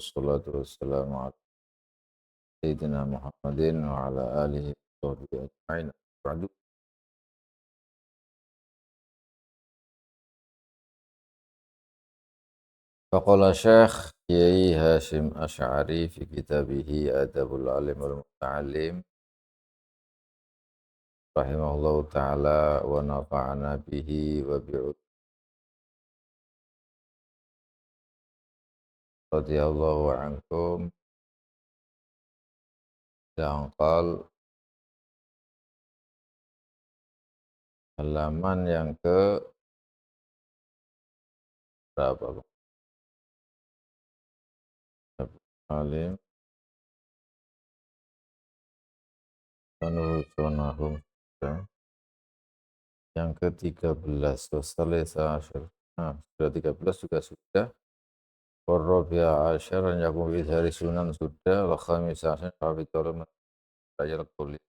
wassalatu wassalamu ala sayyidina Muhammadin wa ala alihi wa sahbihi ajma'in. Ba'du. Faqala Syekh Kiai Hashim Asy'ari fi kitabihi Adabul Alim wal Muta'allim rahimahullahu taala wa nafa'ana bihi wa bi'ud radhiyallahu ankum yang qal halaman yang ke berapa Bang? Alim Sanahum yang ke-13 Wasalisa Asyar. Nah, sudah 13 juga sudah. Warrabi'a asyar yang yakum hari sunan sudah. Wa khamisa asyar hafidhul ayat kulit.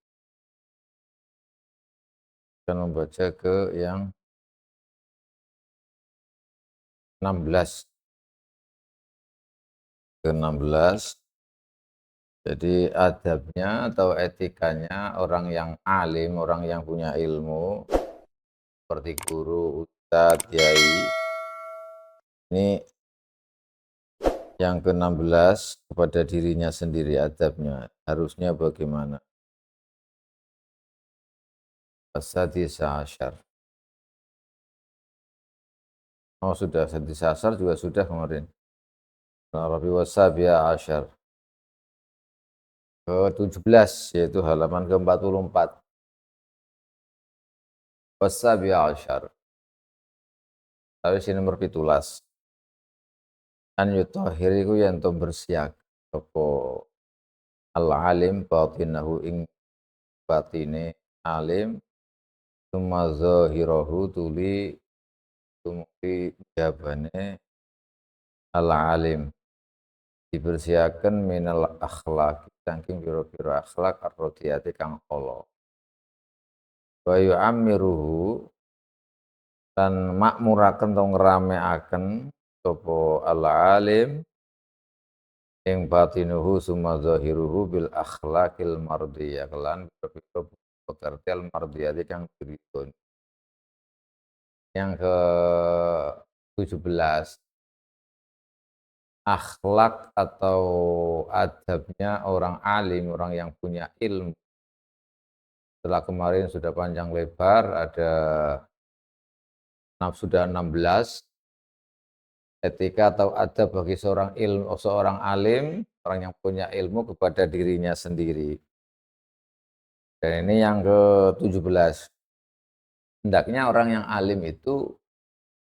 Kita membaca ke yang 16. Ke-16. Jadi adabnya atau etikanya orang yang alim, orang yang punya ilmu seperti guru, ustadz, kiai. Ini yang ke-16 kepada dirinya sendiri adabnya harusnya bagaimana? As-sadisa asyar. Oh sudah, sadisa asyar juga sudah kemarin. Rabi wasabiya asyar. Ke-17 yaitu halaman ke-44. Wasabiya asyar. Tapi sini nomor 17. An yutahhir iku yen to bersiak apa al-alim batinahu ing batine alim summa zahirahu tuli tumpi jabane al-alim dibersihaken minal akhlak saking pira-pira akhlak ar-radiyati kang ala wa yu'ammiruhu lan makmuraken to ngrameaken sapa al-alim ing batinuhu summa zahiruhu bil akhlaqil mardiyah kelan pira-pira pekertial mardiyati kang diridhoni. Yang ke-17 akhlak atau adabnya orang alim, orang yang punya ilmu. Setelah kemarin sudah panjang lebar, ada sudah 16 etika atau adab bagi seorang alim, orang yang punya ilmu kepada dirinya sendiri. Dan ini yang ke-17. Hendaknya orang yang alim itu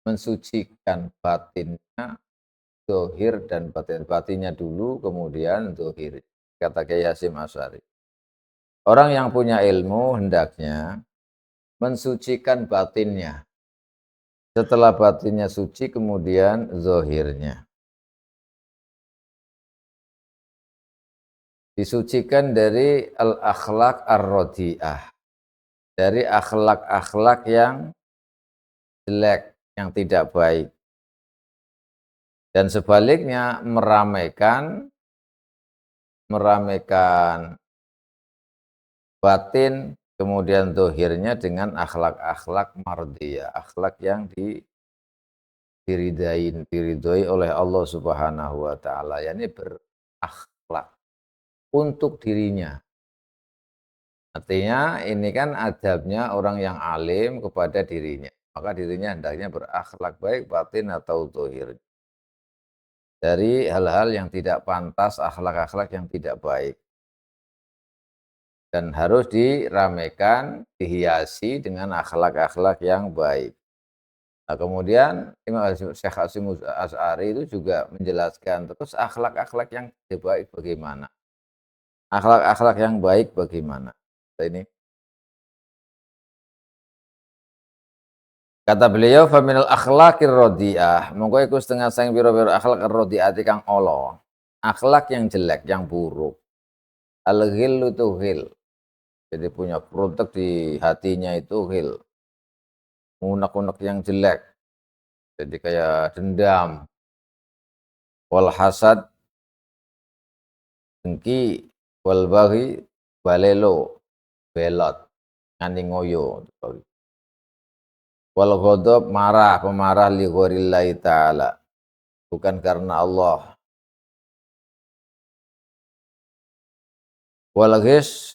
mensucikan batinnya, zahir dan batin. Batinnya dulu, kemudian zahir. Kata Kiai Hashim Asy'ari. Orang yang punya ilmu hendaknya mensucikan batinnya. Setelah batinnya suci, kemudian zahirnya. Disucikan dari al-akhlak ar-radhi'ah. Dari akhlak-akhlak yang jelek, yang tidak baik. Dan sebaliknya meramaikan batin, kemudian dohirnya dengan akhlak-akhlak mardiyah, akhlak yang diridhoi oleh Allah Subhanahu wa taala, yakni berakhlak untuk dirinya. Artinya ini kan adabnya orang yang alim kepada dirinya. Maka dirinya hendaknya berakhlak baik batin atau dohir. Dari hal-hal yang tidak pantas, akhlak-akhlak yang tidak baik. Dan harus diramaikan, dihiasi dengan akhlak-akhlak yang baik. Nah kemudian Imam Syekh Hashim Asy'ari itu juga menjelaskan terus akhlak-akhlak yang baik bagaimana. Akhlak-akhlak yang baik bagaimana. Ini kata beliau faminal akhlaqir radhi'ah monggo iku setengah sang pira-pira akhlak ar-radhi'ati kang ala. Akhlak yang jelek, yang buruk. Al-ghillu tu ghil. Jadi punya frontek di hatinya itu ghil. Unek-unek yang jelek. Jadi kayak dendam. Wal hasad dengki, wal baghi, balelo, belot, nganti ngoyo. Wal ghadab, marah, pemarah li ghairillahi ta'ala, bukan karena Allah. Wal ghis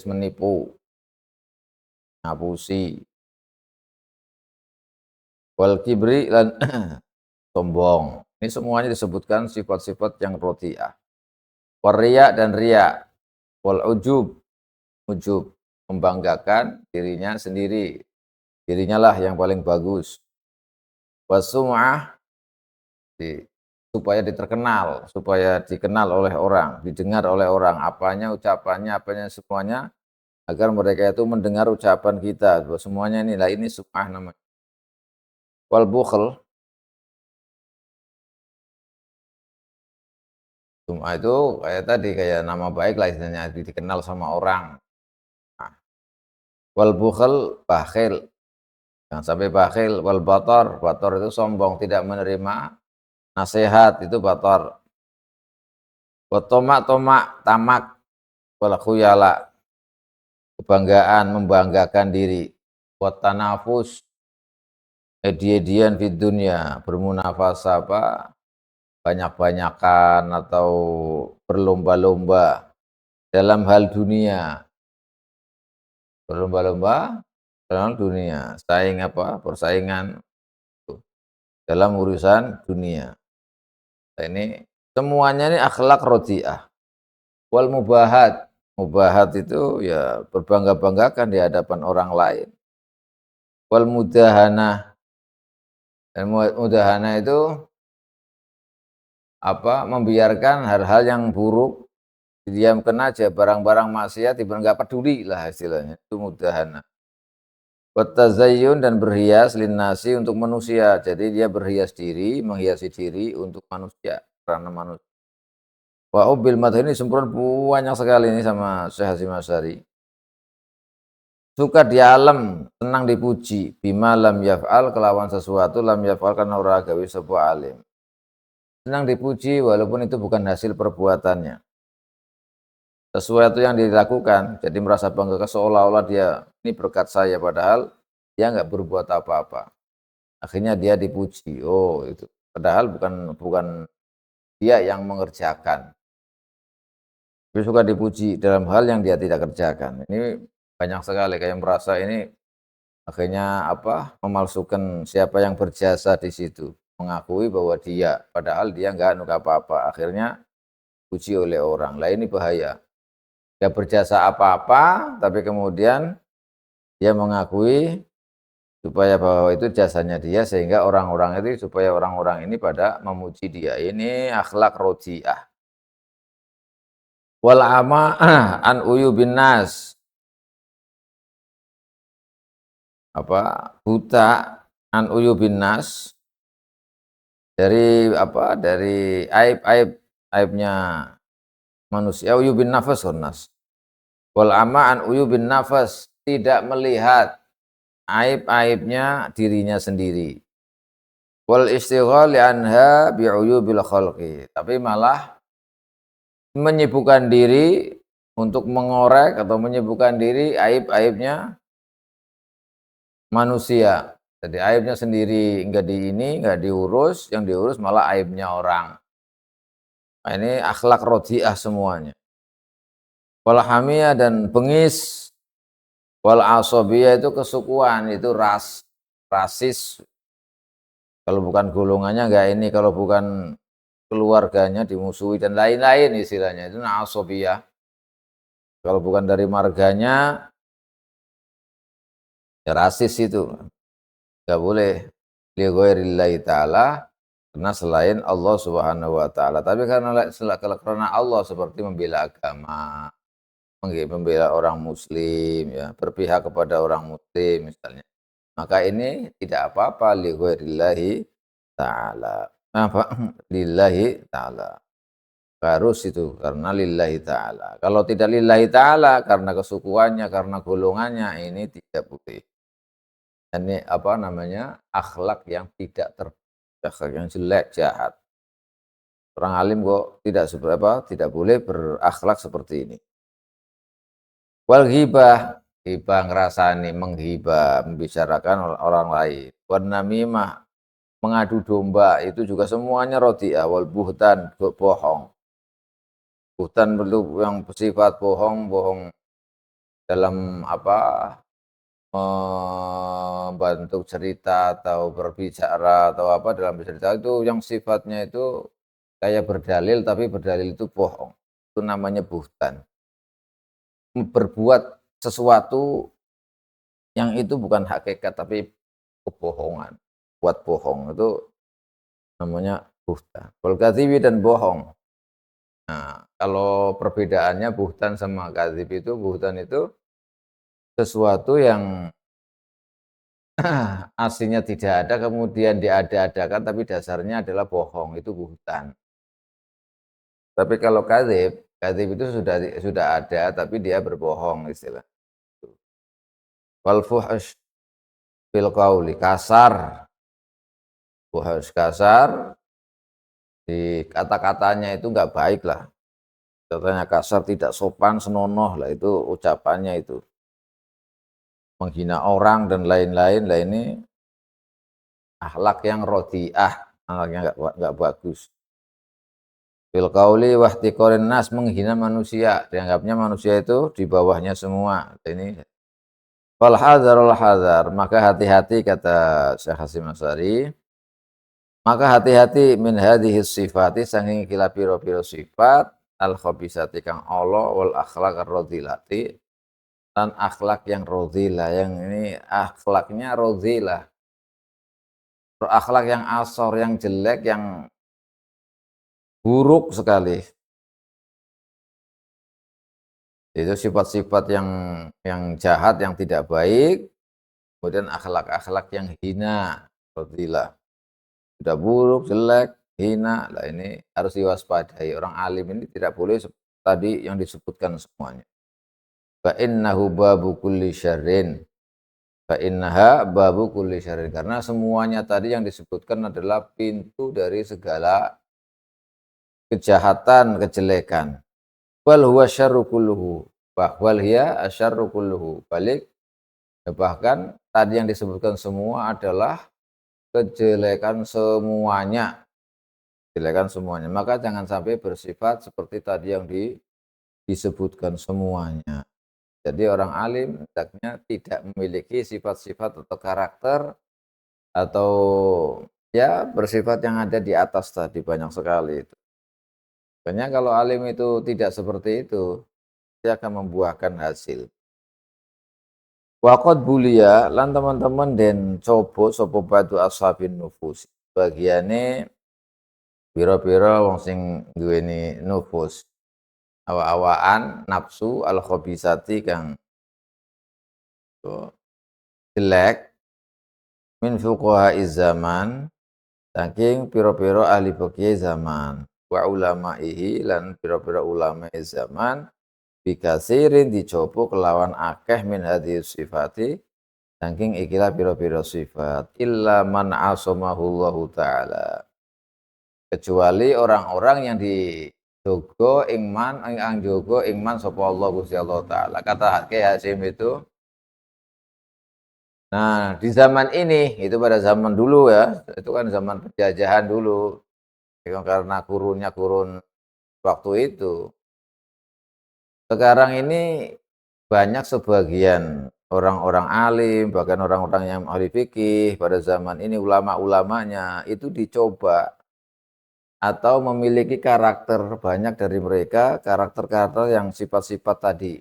menipu, ngapusi. Wal kibri, lan sombong. Ini semuanya disebutkan sifat-sifat yang rodiah. Wal riya, dan riya. Wal ujub, membanggakan dirinya sendiri. Dirinya lah yang paling bagus. Wasum'ah, supaya diterkenal, supaya dikenal oleh orang, didengar oleh orang, apanya, ucapannya, apanya, semuanya, agar mereka itu mendengar ucapan kita. Semuanya inilah, ini sum'ah namanya. Wal bukhl, sum'ah itu kayak tadi, kayak nama baik lah istilahnya, dikenal sama orang. Nah, wal bukhl, bakhil, jangan sampai bakhil. Wal bator itu sombong, tidak menerima nasihat, itu bator. Wa tomak, tamak, wal khuyala, kebanggaan, membanggakan diri. Wa tanafus, edi-edian di dunia, bermunafasah, apa, banyak-banyakan atau berlomba-lomba dalam hal dunia. Berlomba-lomba dalam dunia, persaingan dalam urusan dunia. Nah, ini semuanya ini akhlak rodiah. Wal mubahat itu ya berbangga-banggakan di hadapan orang lain. Wal mudahana, dan mudahana itu apa, membiarkan hal-hal yang buruk didiamkan aja, barang-barang maksiat nggak peduli lah istilahnya, itu mudahana. Watazayyun, dan berhias linnasi, untuk manusia, jadi dia berhias diri, menghiasi diri untuk manusia, karena manusia. Wa ubil madh, ini sempurna banyak sekali ini sama Syekh Hasyim Asy'ari. Suka di alam, senang dipuji, bima lam yaf'al, kelawan sesuatu lam yaf'al, karena ora gawe sapa alim. Senang dipuji walaupun itu bukan hasil perbuatannya, sesuatu yang dilakukan, jadi merasa bangga, seolah-olah dia ini berkat saya, padahal dia nggak berbuat apa-apa. Akhirnya dia dipuji. Oh, itu padahal bukan dia yang mengerjakan. Dia suka dipuji dalam hal yang dia tidak kerjakan. Ini banyak sekali kayak merasa ini, akhirnya apa, memalsukan siapa yang berjasa di situ, mengakui bahwa dia, padahal dia nggak apa-apa. Akhirnya puji oleh orang. Lah ini bahaya. Dia berjasa apa-apa, tapi kemudian dia mengakui supaya bahwa itu jasanya dia, sehingga orang-orang itu, supaya orang-orang ini pada memuji dia. Ini akhlak rodiah. Wal ama an uyubin nas, apa, buta an uyubin nas, dari apa, dari aibnya manusia. Uyubin nafas nas. Wal ama an uyubin nafas, tidak melihat aibnya dirinya sendiri. Wal istighal anha bi'uyubil khalqi, tapi malah menyibukkan diri untuk mengorek atau menyibukkan diri aibnya manusia. Jadi aibnya sendiri enggak diurus, yang diurus malah aibnya orang. Nah, ini akhlak rodiah semuanya. Wal hamiyah, dan bengis. Wal asobiyah, itu kesukuan, itu rasis. Kalau bukan golongannya enggak ini, kalau bukan keluarganya dimusuhi dan lain-lain istilahnya, itu asobiyah. Kalau bukan dari marganya ya rasis itu. Enggak boleh li ghairillahi ta'ala, karena selain Allah Subhanahu wa taala. Tapi karena Allah, seperti membela agama, membela orang muslim, ya, berpihak kepada orang muslim misalnya. Maka ini tidak apa-apa li ghairillahi ta'ala. Apa? Lillahi ta'ala. Harus itu karena lillahi ta'ala. Kalau tidak lillahi ta'ala, karena kesukuannya, karena golongannya, ini tidak boleh. Ini apa namanya, akhlak yang tidak akhlak yang jelek, jahat. Orang alim kok tidak boleh berakhlak seperti ini. Wal ghibah, ghibah ngrasani, menghibah, membicarakan orang lain. Wan namimah, mengadu domba, itu juga semuanya rodi'ah. Wal buhtan, bohong. Buhtan bentuk yang bersifat bohong, bohong dalam apa, membantu cerita atau berbicara atau apa dalam bercerita itu yang sifatnya itu kayak berdalil tapi berdalil itu bohong. Itu namanya buhtan. Berbuat sesuatu yang itu bukan hakikat tapi kebohongan. Buat bohong itu namanya buhtan. Wal kadzibi dan bohong. Nah, kalau perbedaannya buhtan sama kadzib itu, buhtan itu sesuatu yang aslinya tidak ada kemudian diada-adakan tapi dasarnya adalah bohong, itu buhtan. Tapi kalau kadzib, kadzib itu sudah ada tapi dia berbohong istilah. Wal fuhsh fil qauli, kasar. Fuhsh kasar di kata-katanya itu enggak baik lah. Katanya kasar, tidak sopan, senonoh lah itu ucapannya itu. Menghina orang dan lain-lain lah ini akhlak yang rodiah, akhlaknya enggak bagus. Fil qauli wa ihtiqarin nas, menghina manusia, dianggapnya manusia itu di bawahnya semua. Ini fal hadzarul hadzar, maka hati-hati kata Syekh Hasyim Asy'ari, maka hati-hati min hadhihi sifati saking kila pira-pira sifat al khabisati kang ala wal akhlaq ar-radhilati, dan akhlak yang radhilah, yang ini akhlaknya radhilah, akhlak yang asor, yang jelek, yang buruk sekali. Itu sifat-sifat yang jahat, yang tidak baik, kemudian akhlak-akhlak yang hina, radhilah. Sudah buruk, jelek, hina, lah ini harus diwaspadai. Orang alim ini tidak boleh tadi yang disebutkan semuanya. Fa innahu babu kulli syarrin. Fa innaha babu kulli syarrin. Karena semuanya tadi yang disebutkan adalah pintu dari segala kejahatan, kejelekan. Wal huwa syarru kulluhu. Wal hiya asyarru kulluhu. Balik, bahkan tadi yang disebutkan semua adalah kejelekan semuanya. Kejelekan semuanya. Maka jangan sampai bersifat seperti tadi yang disebutkan semuanya. Jadi orang alim hendaknya tidak memiliki sifat-sifat atau karakter atau ya bersifat yang ada di atas tadi, banyak sekali itu. Makanya kalau alim itu tidak seperti itu, dia akan membuahkan hasil. Waqad bulia lan teman-teman den coba sapa batu ashabin nufus. Bagiane pira-pira wong sing duweni nufus. Awa-awaan nafsu al khabisati kang jelek min fuqahaiz zaman, saking pira-pira ahli fikih zaman, wa ulamaihi lan pira-pira ulama zaman, bikasirin dicoba kelawan akeh min hadhihi sifati, saking ikilah pira-pira sifat, illa man asamahullahu taala, kecuali orang-orang yang dijogo ingman ang jogo ingman sapa Allah Gusti Allah taala. Kata Kiai Hasyim itu, nah, di zaman ini, itu pada zaman dulu ya, itu kan zaman penjajahan dulu, itu karena kurun waktu itu. Sekarang ini banyak sebagian orang-orang alim, bahkan orang-orang yang ahli fikih pada zaman ini, ulama-ulamanya itu dicoba atau memiliki karakter, banyak dari mereka karakter-karakter yang sifat-sifat tadi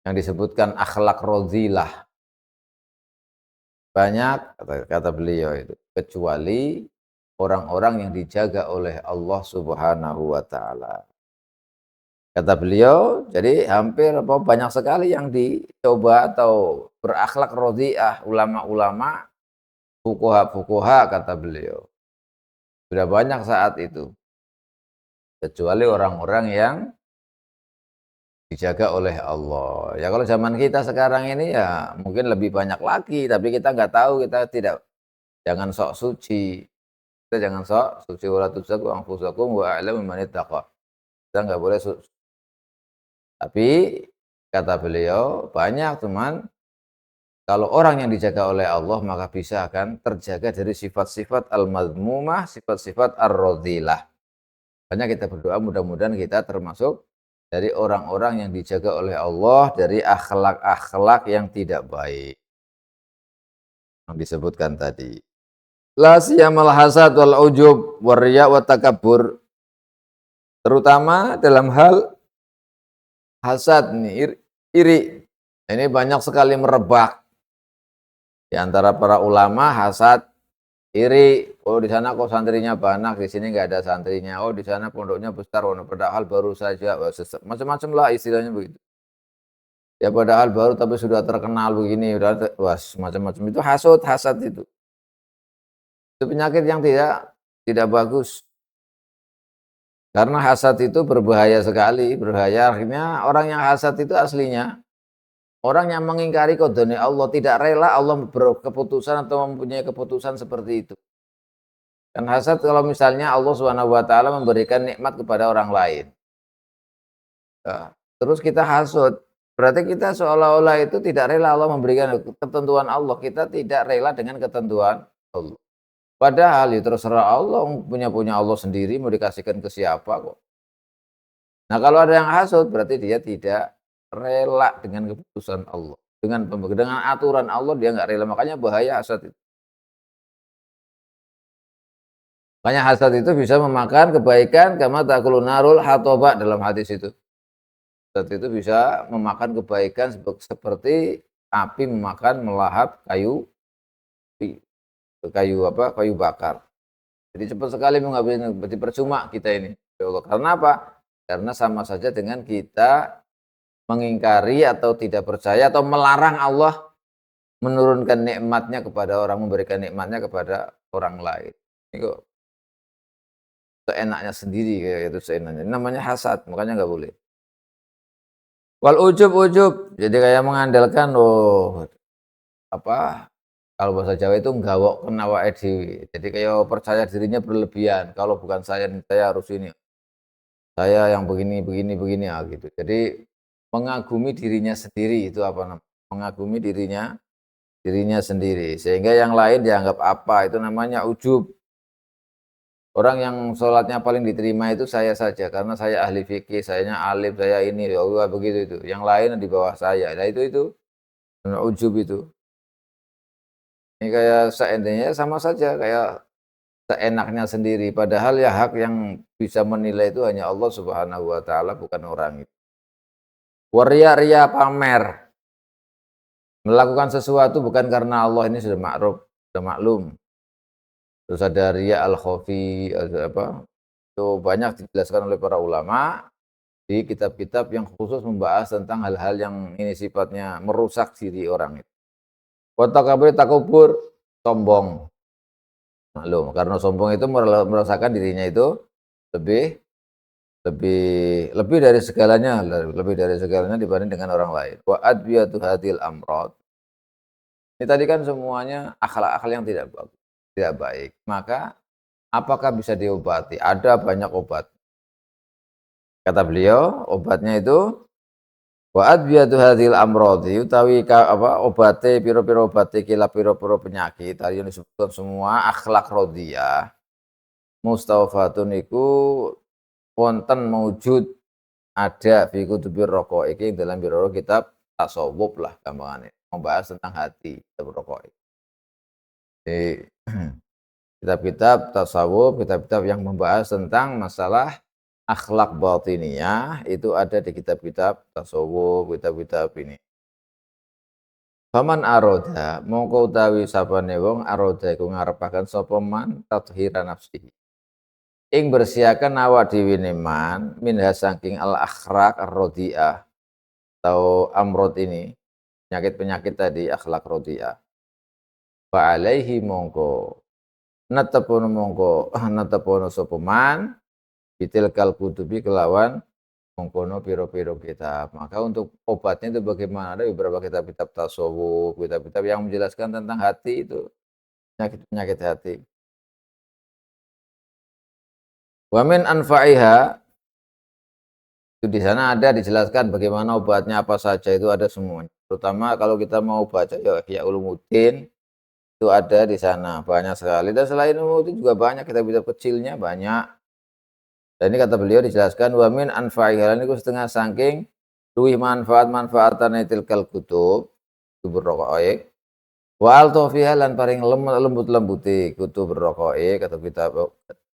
yang disebutkan akhlak radhilah. Banyak kata beliau itu, kecuali orang-orang yang dijaga oleh Allah Subhanahu wa taala. Kata beliau, jadi hampir banyak sekali yang dicoba atau berakhlak radhiah, ulama-ulama, fuqaha kata beliau. Sudah banyak saat itu. Kecuali orang-orang yang dijaga oleh Allah. Ya kalau zaman kita sekarang ini ya mungkin lebih banyak lagi, tapi kita nggak tahu, kita tidak, jangan sok suci. Kita jangan sok suci wala tuzakku anfusakum wa a'lamu man ittaqa. Kita nggak boleh tapi kata beliau banyak teman kalau orang yang dijaga oleh Allah maka bisa akan terjaga dari sifat-sifat al-madmumah, sifat-sifat ar-radhilah. Makanya kita berdoa mudah-mudahan kita termasuk dari orang-orang yang dijaga oleh Allah dari akhlak-akhlak yang tidak baik yang disebutkan tadi. La siyamal hasad wal ujub warriya wa takabbur, terutama dalam hal hasad nih, iri. Ini banyak sekali merebak di antara para ulama, hasad, iri. Oh di sana kok santrinya banyak, di sini nggak ada santrinya. Oh di sana pondoknya besar, oh, padahal baru saja. Macam-macam lah istilahnya begitu. Ya padahal baru tapi sudah terkenal begini, udah wah macam-macam itu hasud, hasad itu. Itu penyakit yang tidak bagus. Karena hasad itu berbahaya sekali, berbahaya. Akhirnya orang yang hasad itu aslinya orang yang mengingkari qadar Allah, tidak rela Allah berkeputusan atau mempunyai keputusan seperti itu. Dan hasad kalau misalnya Allah Subhanahu wa taala memberikan nikmat kepada orang lain. Nah, terus kita hasud, berarti kita seolah-olah itu tidak rela Allah memberikan ketentuan Allah, kita tidak rela dengan ketentuan Allah. Padahal ya terserah Allah, punya Allah sendiri mau dikasihkan ke siapa kok. Nah, kalau ada yang hasud berarti dia tidak rela dengan keputusan Allah. Dengan aturan Allah dia nggak rela, makanya bahaya hasad itu. Makanya hasad itu bisa memakan kebaikan kama takulun narul hatoba dalam hadis itu. Hasad itu bisa memakan kebaikan seperti api memakan melahap kayu kayu bakar. Jadi cepat sekali menghabiskan, berarti percuma kita ini. Ya Allah. Karena apa? Karena sama saja dengan kita mengingkari atau tidak percaya atau melarang Allah menurunkan nikmatnya kepada orang, memberikan nikmatnya kepada orang lain. Ini kok seenaknya sendiri kayak itu seenaknya. Ini namanya hasad, makanya nggak boleh. Wal ujub, jadi kayak mengandalkan apa kalau bahasa Jawa itu nggawok kenawa dhewe. Jadi kayak percaya dirinya berlebihan. Kalau bukan saya harus ini. Saya yang begini ya gitu. Jadi mengagumi dirinya sendiri itu apa namanya? Mengagumi dirinya sendiri sehingga yang lain dianggap apa itu namanya ujub. Orang yang sholatnya paling diterima itu saya saja karena saya ahli fikih, sayanya alim, saya ini, ya Allah begitu itu. Yang lain di bawah saya. Nah itu ujub itu. Ini kayak seandainya sama saja kayak seenaknya sendiri. Padahal ya hak yang bisa menilai itu hanya Allah Subhanahu wa taala bukan orang itu. Waria-ria pamer. Melakukan sesuatu bukan karena Allah ini sudah makruf, sudah maklum. Terus ada ria al-khafi, ada apa? Itu banyak dijelaskan oleh para ulama di kitab-kitab yang khusus membahas tentang hal-hal yang ini sifatnya merusak diri orang itu. Wa takabur, sombong. Maklum, karena sombong itu merasakan dirinya itu lebih lebih lebih dari segalanya dibanding dengan orang lain. Wa adwiyatu hadil amrad. Ini tadi kan semuanya akhlak-akhlak yang tidak bagus, tidak baik. Maka apakah bisa diobati? Ada banyak obat. Kata beliau, obatnya itu wa adwiyatu hadil amradi utawi obate piro-piro obate kila piro-piro penyakit tadi yang disebutkan semua akhlak rodiyah mustaufatun iku wonten maujud ada fi kutubir rokok iki dalam biro kitab tasawuf lah gampangannya membahas tentang hati kitab rokok. Jadi kitab-kitab tasawuf, kitab-kitab yang membahas tentang masalah akhlak batiniyah itu ada di kitab-kitab tasawuf, kitab-kitab ini. Faman aroda mongko utawi sapane wong aroda iku ngarepaken sapa man tathhira nafsihi. Ing bersihaken awak dhewe man minha saking al akhraq ar-radhi'ah atau amrod ini penyakit-penyakit tadi akhlak radhi'ah. Fa alaihi mongko netepono sapa man bitilkal kutubi kelawan mengkono piro-piro kitab. Maka untuk obatnya itu bagaimana? Ada beberapa kitab-kitab tasawuf, kitab-kitab yang menjelaskan tentang hati itu, penyakit-penyakit hati. Wa min anfa'iha, itu di sana ada dijelaskan bagaimana obatnya apa saja, itu ada semuanya. Terutama kalau kita mau baca ya Ihya Ulumuddin, itu ada di sana banyak sekali. Dan selain Ulumuddin juga banyak, kitab-kitab kecilnya banyak. Dan ini kata beliau dijelaskan wa min anfa'iha, ini setengah saking luwih manfaat-manfaatan tilkal kutub, kutub raqaiq. Wa altofiha lan paring lembut-lembuti kutub raqaiq atau kitab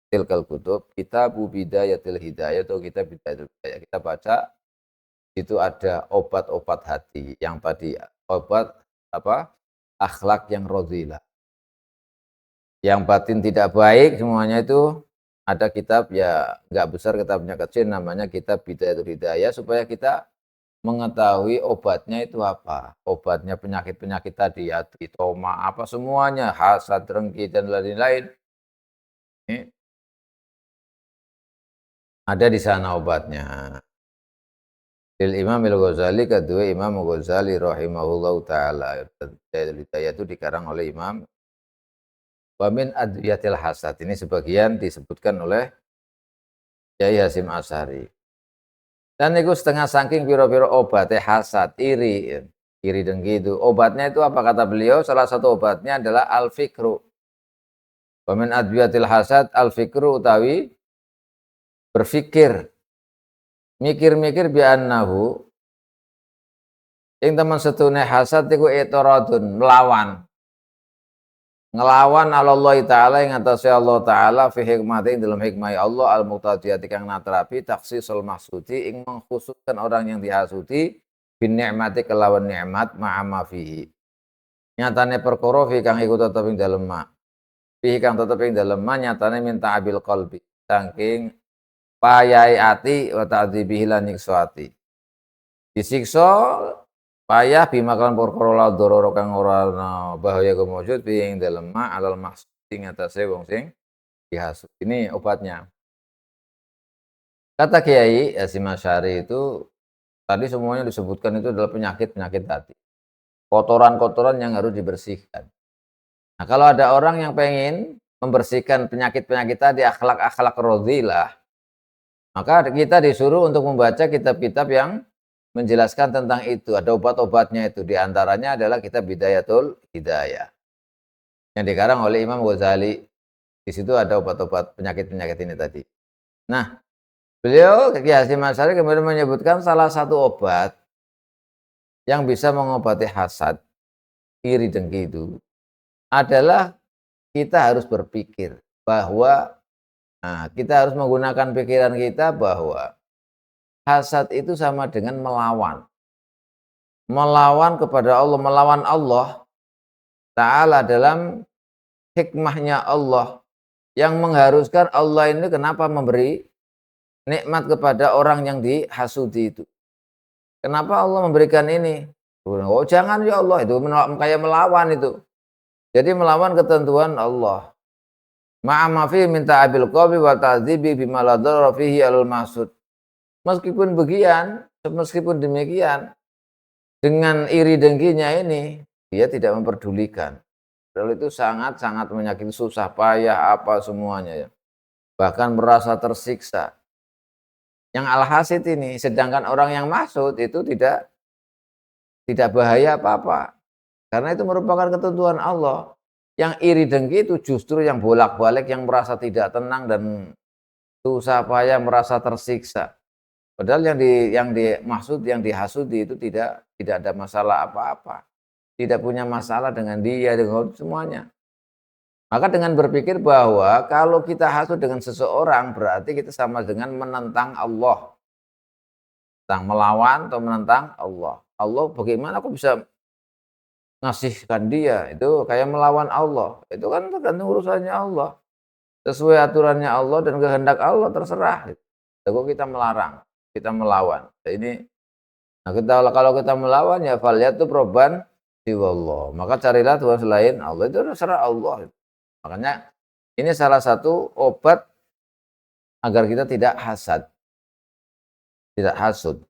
tilkal kutub, kitab bidayatil hidayah atau kitab bidayatul hidayah. Kita baca itu ada obat-obat hati yang tadi, obat apa? Akhlak yang radhilah. Yang batin tidak baik semuanya itu ada kitab, ya nggak besar kitabnya, kecil, namanya kitab Bidayatul Hidayah, supaya kita mengetahui obatnya itu apa. Obatnya penyakit-penyakit tadi, hati, toma, apa semuanya, hasad, dengki, dan lain-lain. Ini ada di sana obatnya. Lil Imam Al-Ghazali, kedua Imam Al-Ghazali rahimahullahu ta'ala. Bidayatul Hidayah itu dikarang oleh Imam. Wa min adwiyatil hasad, ini sebagian disebutkan oleh Kyai Hasyim Asy'ari. Dan itu setengah saking piro-piro obatnya hasad, iri, iri dengki itu. Obatnya itu apa kata beliau? Salah satu obatnya adalah al-fikru. Wa min adwiyatil hasad al-fikru, utawi berfikir. Mikir-mikir bi annahu, ing teman setune hasad iku itoradun, melawan. Ngelawan Allah Ta'ala yang atase Allah Ta'ala fi hikmati dalam hikmah Allah al-muqtadiyati kang natrapi taksisul mahsudi ing mengkhususkan orang yang dihasuti bin ni'mati kelawan nikmat ma'ama fihi. Nyatane perkara fi kang iku tetep ing dalem ma. Fi kang tetep ing dalem ma nyatane minta abil qalbi. Saking payai ati wa ta'dzibihi lan nyiksa ati. Disiksa payah bimakan perkara la dororo kang ora bahaya kemujud ing dalem ma alal maksud ing atase wong sing dihasut. Ini obatnya. Kata Kiai Hasyim Asy'ari itu tadi semuanya disebutkan itu adalah penyakit-penyakit hati. Kotoran-kotoran yang harus dibersihkan. Nah, kalau ada orang yang pengen membersihkan penyakit-penyakit tadi, akhlak-akhlak radhilah, maka kita disuruh untuk membaca kitab-kitab yang menjelaskan tentang itu. Ada obat-obatnya itu. Di antaranya adalah kitab Bidayatul Hidayah yang dikarang oleh Imam Ghazali. Di situ ada obat-obat penyakit-penyakit ini tadi. Nah, beliau Kyai Hasyim Asy'ari kemudian menyebutkan salah satu obat yang bisa mengobati hasad, iri dengki itu adalah kita harus berpikir bahwa kita harus menggunakan pikiran kita bahwa hasad itu sama dengan melawan. Melawan kepada Allah, melawan Allah Ta'ala dalam hikmahnya Allah yang mengharuskan Allah ini kenapa memberi nikmat kepada orang yang dihasudi itu. Kenapa Allah memberikan ini? Oh jangan ya Allah, itu kayak melawan itu. Jadi melawan ketentuan Allah. Ma'amafi minta abil qalbi wa ta'dzibi bima la darara fihi alul maksud. Meskipun demikian, dengan iri dengkinya ini, dia tidak memperdulikan. Padahal itu sangat-sangat menyakiti, susah payah apa semuanya ya. Bahkan merasa tersiksa. Yang al-hasid ini, sedangkan orang yang maksud itu tidak bahaya apa-apa. Karena itu merupakan ketentuan Allah. Yang iri dengki itu justru yang bolak-balik, yang merasa tidak tenang dan susah payah, merasa tersiksa. Padahal yang dimaksud, yang dihasudi itu tidak ada masalah apa-apa. Tidak punya masalah dengan dia, dengan semuanya. Maka dengan berpikir bahwa kalau kita hasud dengan seseorang, berarti kita sama dengan menentang Allah. Tentang melawan atau menentang Allah. Allah bagaimana aku bisa ngasihkan dia? Itu kayak melawan Allah. Itu kan tergantung urusannya Allah. Sesuai aturannya Allah dan kehendak Allah, terserah. Kok kita melarang, kita melawan. Kalau kita melawan ya faliyatu proban siwallah. Maka carilah Tuhan selain Allah, itu terserah Allah. Makanya ini salah satu obat agar kita tidak hasad, tidak hasud.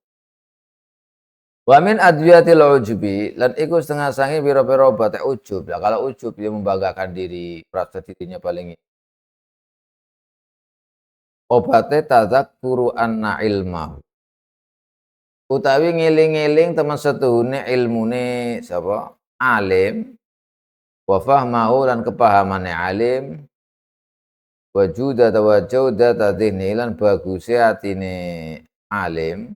Wa min adwiyatil ujubi, lan iku setengah sangi pira-pira obat ujub. Lah kalau ujub dia membanggakan diri, merasa dirinya paling Obate tadzakuru anna ilmahu. Utawi ngiling-ngiling temen setuhune ilmune sapa? Alim, wa fahmahu lan kepahamané alim, wa judata wa jaudata dhihni lan baguse atine alim,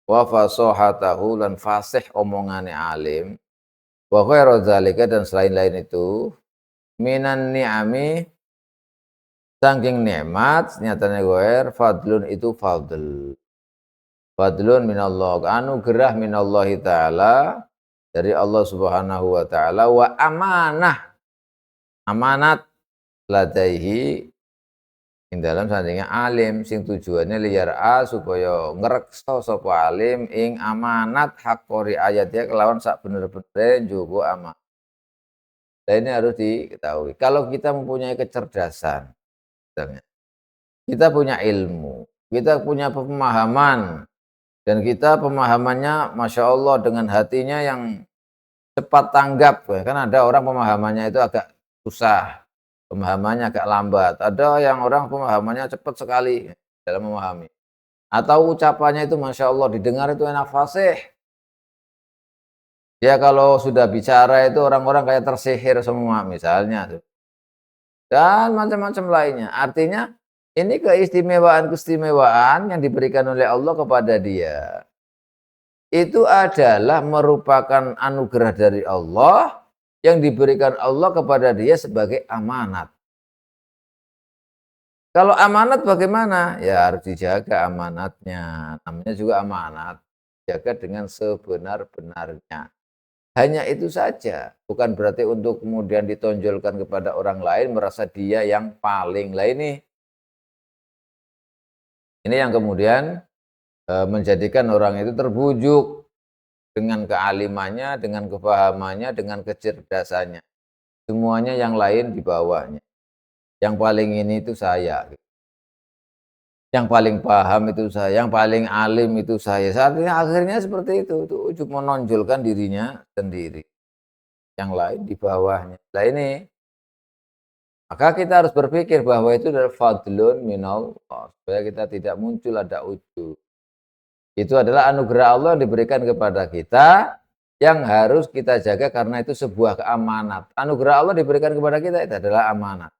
wa fasahatahu lan fasih omongane alim, wa khairu dzalika dan selain-lain itu minan ni'ami saking nikmat nyatane ghair fadlun itu fadl. Fadlun minallah, anugerah minallahi ta'ala dari Allah Subhanahu wa taala, wa amanah, amanat ladaihi ing dalam sandinge alim sing tujuannya liyar'a supaya ngreksa sapa alim ing amanat hak ayat ya kelawan sak bener-bener njogo amanat. Nah, ini harus diketahui. Kalau kita mempunyai kecerdasan, misalnya, kita punya ilmu, kita punya pemahaman, dan kita pemahamannya Masya Allah dengan hatinya yang cepat tanggap. Kan ada orang pemahamannya itu agak susah, pemahamannya agak lambat. Ada yang orang pemahamannya cepat sekali dalam memahami. Atau ucapannya itu Masya Allah didengar itu enak fasih. Ya kalau sudah bicara itu orang-orang kayak tersihir semua misalnya. Dan macam-macam lainnya. Artinya ini keistimewaan-keistimewaan yang diberikan oleh Allah kepada dia. Itu adalah merupakan anugerah dari Allah yang diberikan Allah kepada dia sebagai amanat. Kalau amanat bagaimana? Ya harus dijaga amanatnya. Namanya juga amanat. Jaga dengan sebenar-benarnya. Hanya itu saja. Bukan berarti untuk kemudian ditonjolkan kepada orang lain merasa dia yang paling. Lah ini yang kemudian menjadikan orang itu terbujuk dengan kealimannya, dengan kepahamannya, dengan kecerdasannya. Semuanya yang lain di bawahnya. Yang paling ini itu saya. Yang paling paham itu saya, yang paling alim itu saya. Artinya akhirnya seperti itu ujub menonjolkan dirinya sendiri. Yang lain di bawahnya. Nah ini, maka kita harus berpikir bahwa itu adalah fadlun minallah. Supaya kita tidak muncul ada ujub. Itu adalah anugerah Allah yang diberikan kepada kita yang harus kita jaga karena itu sebuah keamanat. Anugerah Allah diberikan kepada kita itu adalah amanat.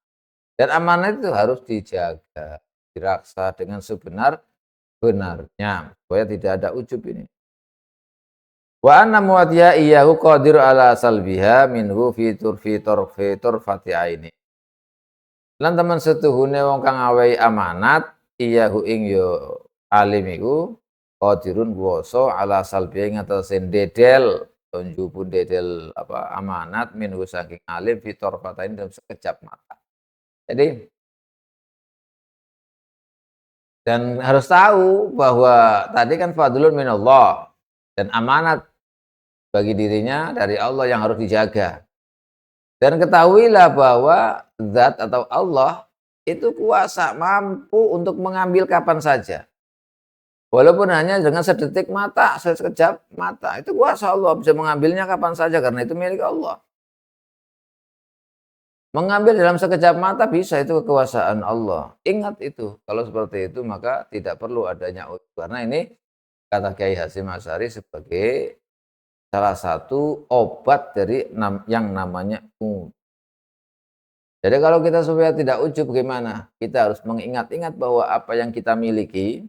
Dan amanat itu harus dijaga, diraksa dengan sebenar-benarnya supaya tidak ada ujub ini. Wa anna muwatiya iyyahu qadir ala salbiha minhu fitur fati aini. Lan teman setuhune wong kang awehi amanat iyyahu ing yo alim iku qadirun kuwasa ala salbiha ngatasi dedel tunjupun dedel amanat minhu saking alim fitur fatain dalam sekejap mata. Jadi dan harus tahu bahwa tadi kan fadlun minallah dan amanat bagi dirinya dari Allah yang harus dijaga. Dan ketahuilah bahwa zat atau Allah itu kuasa mampu untuk mengambil kapan saja. Walaupun hanya dengan sedetik mata, sekejap mata. Itu kuasa Allah bisa mengambilnya kapan saja karena itu milik Allah. Mengambil dalam sekejap mata bisa, itu kekuasaan Allah. Ingat itu. Kalau seperti itu maka tidak perlu adanya ujub. Karena ini kata Kiai Hasyim Asy'ari sebagai salah satu obat dari yang namanya ujub. Jadi kalau kita supaya tidak ujub bagaimana? Kita harus mengingat-ingat bahwa apa yang kita miliki,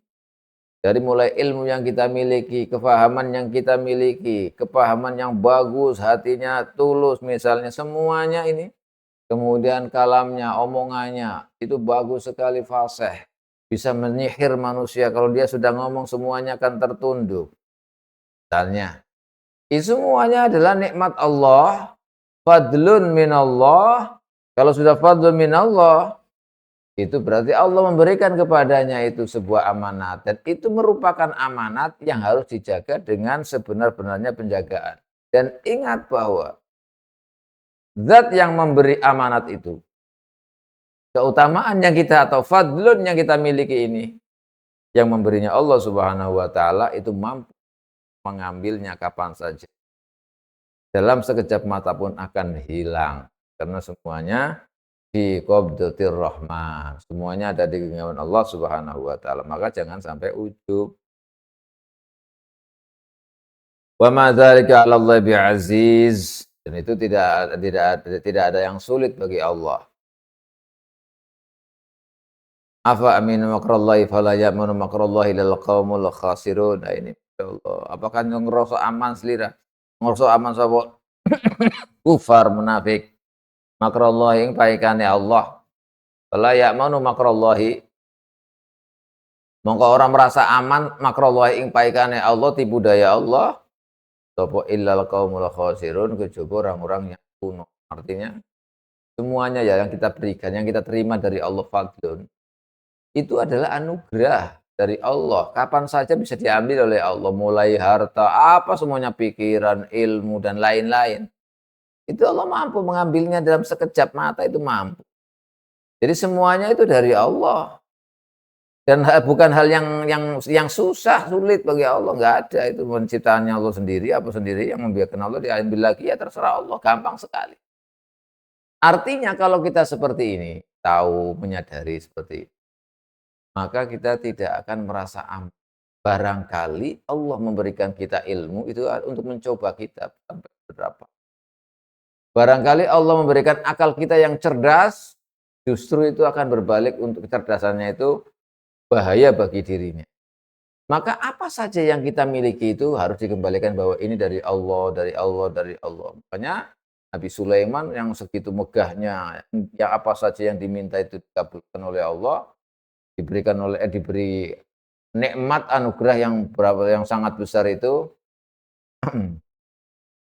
dari mulai ilmu yang kita miliki, kefahaman yang kita miliki, kepahaman yang bagus, hatinya tulus misalnya, semuanya ini. Kemudian kalamnya, omongannya, itu bagus sekali fasih. Bisa menyihir manusia, kalau dia sudah ngomong semuanya akan tertunduk. Misalnya, ini semuanya adalah nikmat Allah, fadlun minallah. Kalau sudah fadlun minallah, itu berarti Allah memberikan kepadanya itu sebuah amanat. Dan itu merupakan amanat yang harus dijaga dengan sebenar-benarnya penjagaan. Dan ingat bahwa zat yang memberi amanat itu, keutamaan yang kita atau fadlun yang kita miliki ini, yang memberinya Allah Subhanahu wa taala itu mampu mengambilnya kapan saja. Dalam sekejap mata pun akan hilang karena semuanya fi qabdatir rahman. Semuanya ada di genggaman Allah Subhanahu wa taala. Maka jangan sampai ujub. Wa ma dzalika 'ala Allah bi'aziz. Dan itu tidak ada yang sulit bagi Allah. Afa aminu makrallahi fala ya'manu makrallahi illal qaumul khasirun. Nah ini Allah. Apakah ngerasa aman selira? Ngerasa aman sapa kufar munafik. Makrallahi ing paikane Allah. Fala ya'manu makrallahi. Mongko orang merasa aman makrallahi ing paikane Allah tipu daya Allah. Sapa illal qaumul khasirun kejaba orang-orang yang kuno. Artinya semuanya ya yang kita berikan, yang kita terima dari Allah fadlun, itu adalah anugerah dari Allah. Kapan saja bisa diambil oleh Allah. Mulai harta, apa semuanya, pikiran, ilmu, dan lain-lain. Itu Allah mampu mengambilnya dalam sekejap mata, itu mampu. Jadi semuanya itu dari Allah. Dan bukan hal yang susah, sulit bagi Allah. Nggak ada. Itu penciptaannya Allah sendiri, apa sendiri yang membiarkan Allah diambil lagi, ya terserah Allah. Gampang sekali. Artinya kalau kita seperti ini, tahu, menyadari seperti ini, maka kita tidak akan merasa aman. Barangkali Allah memberikan kita ilmu itu untuk mencoba kita sampai berapa. Barangkali Allah memberikan akal kita yang cerdas, justru itu akan berbalik untuk kecerdasannya itu bahaya bagi dirinya. Maka apa saja yang kita miliki itu harus dikembalikan bahwa ini dari Allah, dari Allah, dari Allah. Makanya Nabi Sulaiman yang segitu megahnya, yang apa saja yang diminta itu dikabulkan oleh Allah, diberi nikmat anugerah yang sangat besar itu.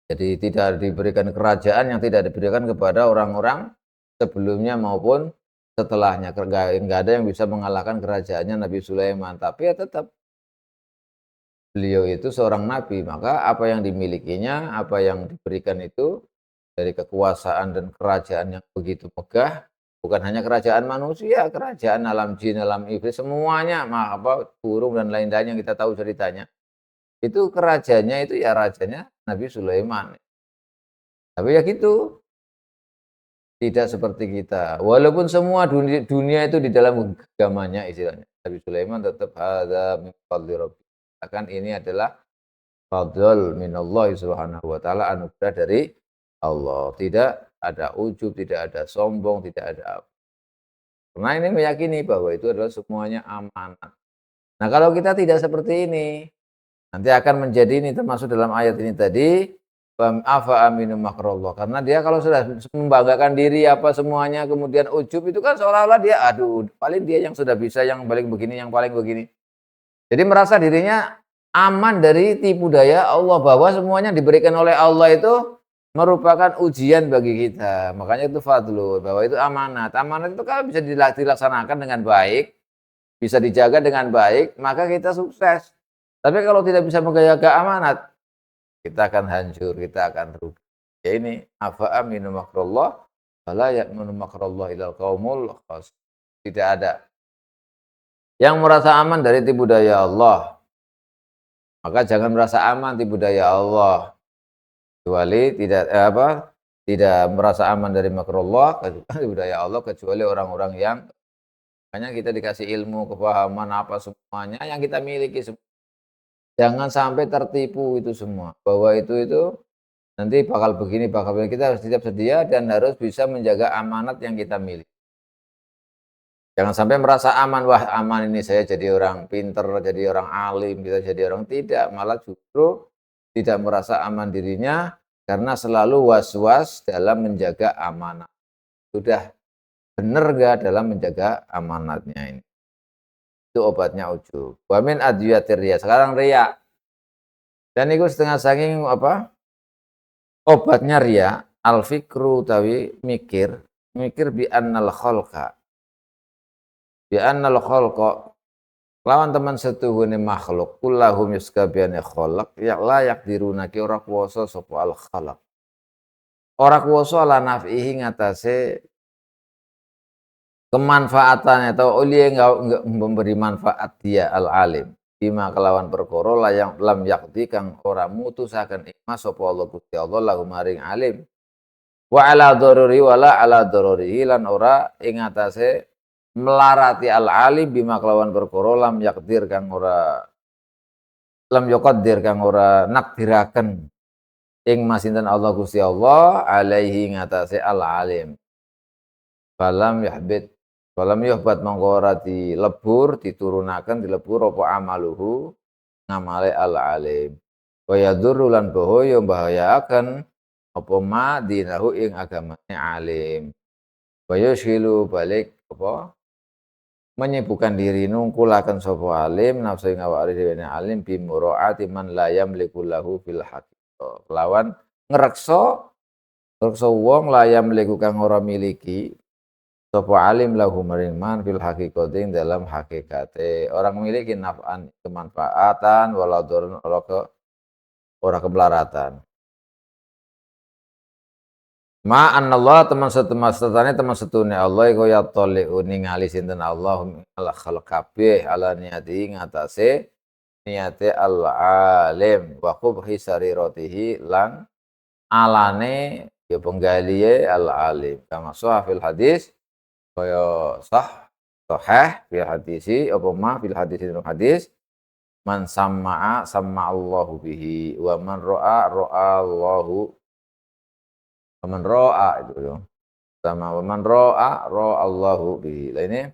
Jadi tidak diberikan kerajaan yang tidak diberikan kepada orang-orang sebelumnya maupun setelahnya. Enggak ada yang bisa mengalahkan kerajaannya Nabi Sulaiman. Tapi ya tetap beliau itu seorang nabi, maka apa yang dimilikinya, apa yang diberikan itu dari kekuasaan dan kerajaan yang begitu megah, bukan hanya kerajaan manusia, kerajaan alam jin, alam iblis, semuanya, burung dan lain-lain yang kita tahu ceritanya. Itu kerajaannya itu ya rajanya Nabi Sulaiman. Tapi ya gitu, tidak seperti kita. Walaupun semua dunia itu di dalam genggamannya istilahnya. Nabi Sulaiman tetap hadza min fadli rabbi. Akan ini adalah fadl minallah subhanahu wa ta'ala, anugerah dari Allah. Tidak ada ujub, tidak ada sombong, tidak ada apa. Karena ini meyakini bahwa itu adalah semuanya amanat. Nah kalau kita tidak seperti ini, nanti akan menjadi ini termasuk dalam ayat ini tadi, afa aminu makrallah. Karena dia kalau sudah membanggakan diri apa semuanya, kemudian ujub, itu kan seolah-olah dia, aduh, paling dia yang sudah bisa, yang paling begini, yang paling begini. Jadi merasa dirinya aman dari tipu daya Allah, bahwa semuanya diberikan oleh Allah itu merupakan ujian bagi kita. Makanya itu fadlun, bahwa itu amanat. Amanat itu kalau bisa dilaksanakan dengan baik, bisa dijaga dengan baik, maka kita sukses. Tapi kalau tidak bisa menjaga amanat, kita akan hancur, kita akan rugi. Ya ini, afa aminu makrallah, fala ya'manu makrallah illal qaumul khasirun. Tidak ada yang merasa aman dari tipu daya Allah. Maka jangan merasa aman tipu daya Allah. Kecuali tidak merasa aman dari makrullah, tipu daya Allah, kecuali orang-orang yang hanya kita dikasih ilmu, kepahaman apa semuanya yang kita miliki. Jangan sampai tertipu itu semua. Bahwa itu nanti bakal begini, bakal begini. Kita harus siap sedia dan harus bisa menjaga amanat yang kita miliki. Jangan sampai merasa aman, wah aman ini saya jadi orang pinter, jadi orang alim, kita jadi orang, tidak. Malah justru tidak merasa aman dirinya karena selalu was-was dalam menjaga amanat. Sudah benar gak dalam menjaga amanatnya ini? Itu obatnya ujub. Wa min adwiyatir riya. Sekarang riya. Dan itu setengah saking obatnya riya, al-fikru tawi mikir bi annal khalqa. Bi annal khalqa lawan teman setuhune makhluk kullahum yuskabiane khalaq ya layak dirunaki ora kuwasa sapa al khalaq. Ora kuwasa ala naf'ihi ngatasé kemanfaatannya atau uliye enggak memberi manfaat dia al alim bima kelawan perkara layang lam yakti kang ora mutusaken ikmas sapa Allah Gusti Allah lahu maring alim Wa ala daruri wala ala daruri lan ora ing atase melarati al alim bima kelawan perkara lam yuqaddir kang ora nakdiraken ing masinten Allah Gusti Allah alaihi ngatasé al alim. Falam yuhbat mongko ora dilebur diturunaken dilebur apa amaluhu ngamale al alim. Wa yadurru lan bahaya bahayaaken apa ma dinahu ing agamane alim. Wa yushilu balik apa menyibukkan diri nungkulaken sapa alim nafsu ing awake dhewe alim bi muraati man la yamliku lahu fil haqiqah. Lawan ngreksa wong la yamliku kang ora miliki sapa alim lahu maring man fil haqiqati dalam hakikate. Orang memiliki naf'an kemanfaatan wala dhurun ora kemelaratan. Ma anallah teman setune Allah iku ya toliu ningali sinten Allah ala khalq kabeh ala niati ngatasé niate al alim wa qubhi sariratihi lan alane ya penggaliye al alim kama fil hadis kaya sahih fil hadisi apa ma fil hadis man sama'a Allahu bihi wa man ra'a Allahu Waman ro'a itu loh. Sama waman ro'a Allahu bihi. Lah ini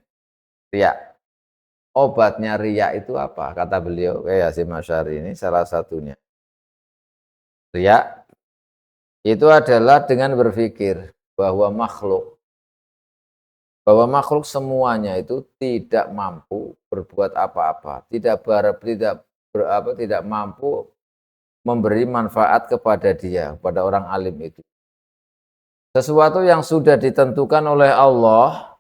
riya. Obatnya riya itu apa? Kata beliau, kayak Hasyim Asy'ari ini salah satunya. Riya itu adalah dengan berpikir bahwa makhluk semuanya itu tidak mampu berbuat apa-apa, tidak mampu memberi manfaat kepada dia, kepada orang alim itu. Sesuatu yang sudah ditentukan oleh Allah,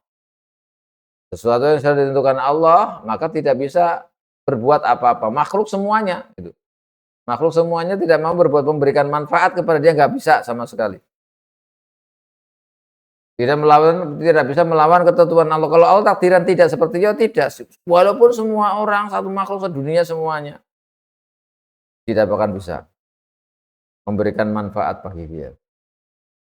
maka tidak bisa berbuat apa-apa. Makhluk semuanya, gitu. Makhluk semuanya tidak mau memberikan manfaat kepada dia, nggak bisa sama sekali. Tidak bisa melawan ketentuan Allah. Kalau Allah takdiran tidak seperti itu, tidak. Walaupun semua orang, satu makhluk sedunia semuanya tidak akan bisa memberikan manfaat bagi dia.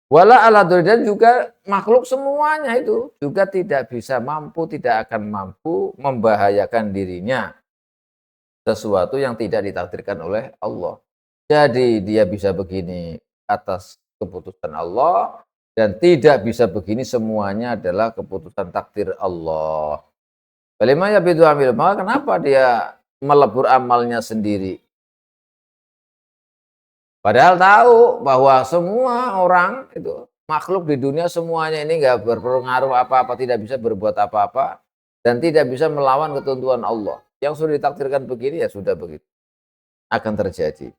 Wala ala dan juga makhluk semuanya itu juga tidak akan mampu membahayakan dirinya sesuatu yang tidak ditakdirkan oleh Allah. Jadi dia bisa begini atas keputusan Allah dan tidak bisa begini semuanya adalah keputusan takdir Allah. Bagaimana bidu amil? Maka kenapa dia melebur amalnya sendiri? Padahal tahu bahwa semua orang itu makhluk di dunia semuanya ini nggak berpengaruh apa-apa, tidak bisa berbuat apa-apa dan tidak bisa melawan ketentuan Allah. Yang sudah ditakdirkan begini ya sudah begitu akan terjadi.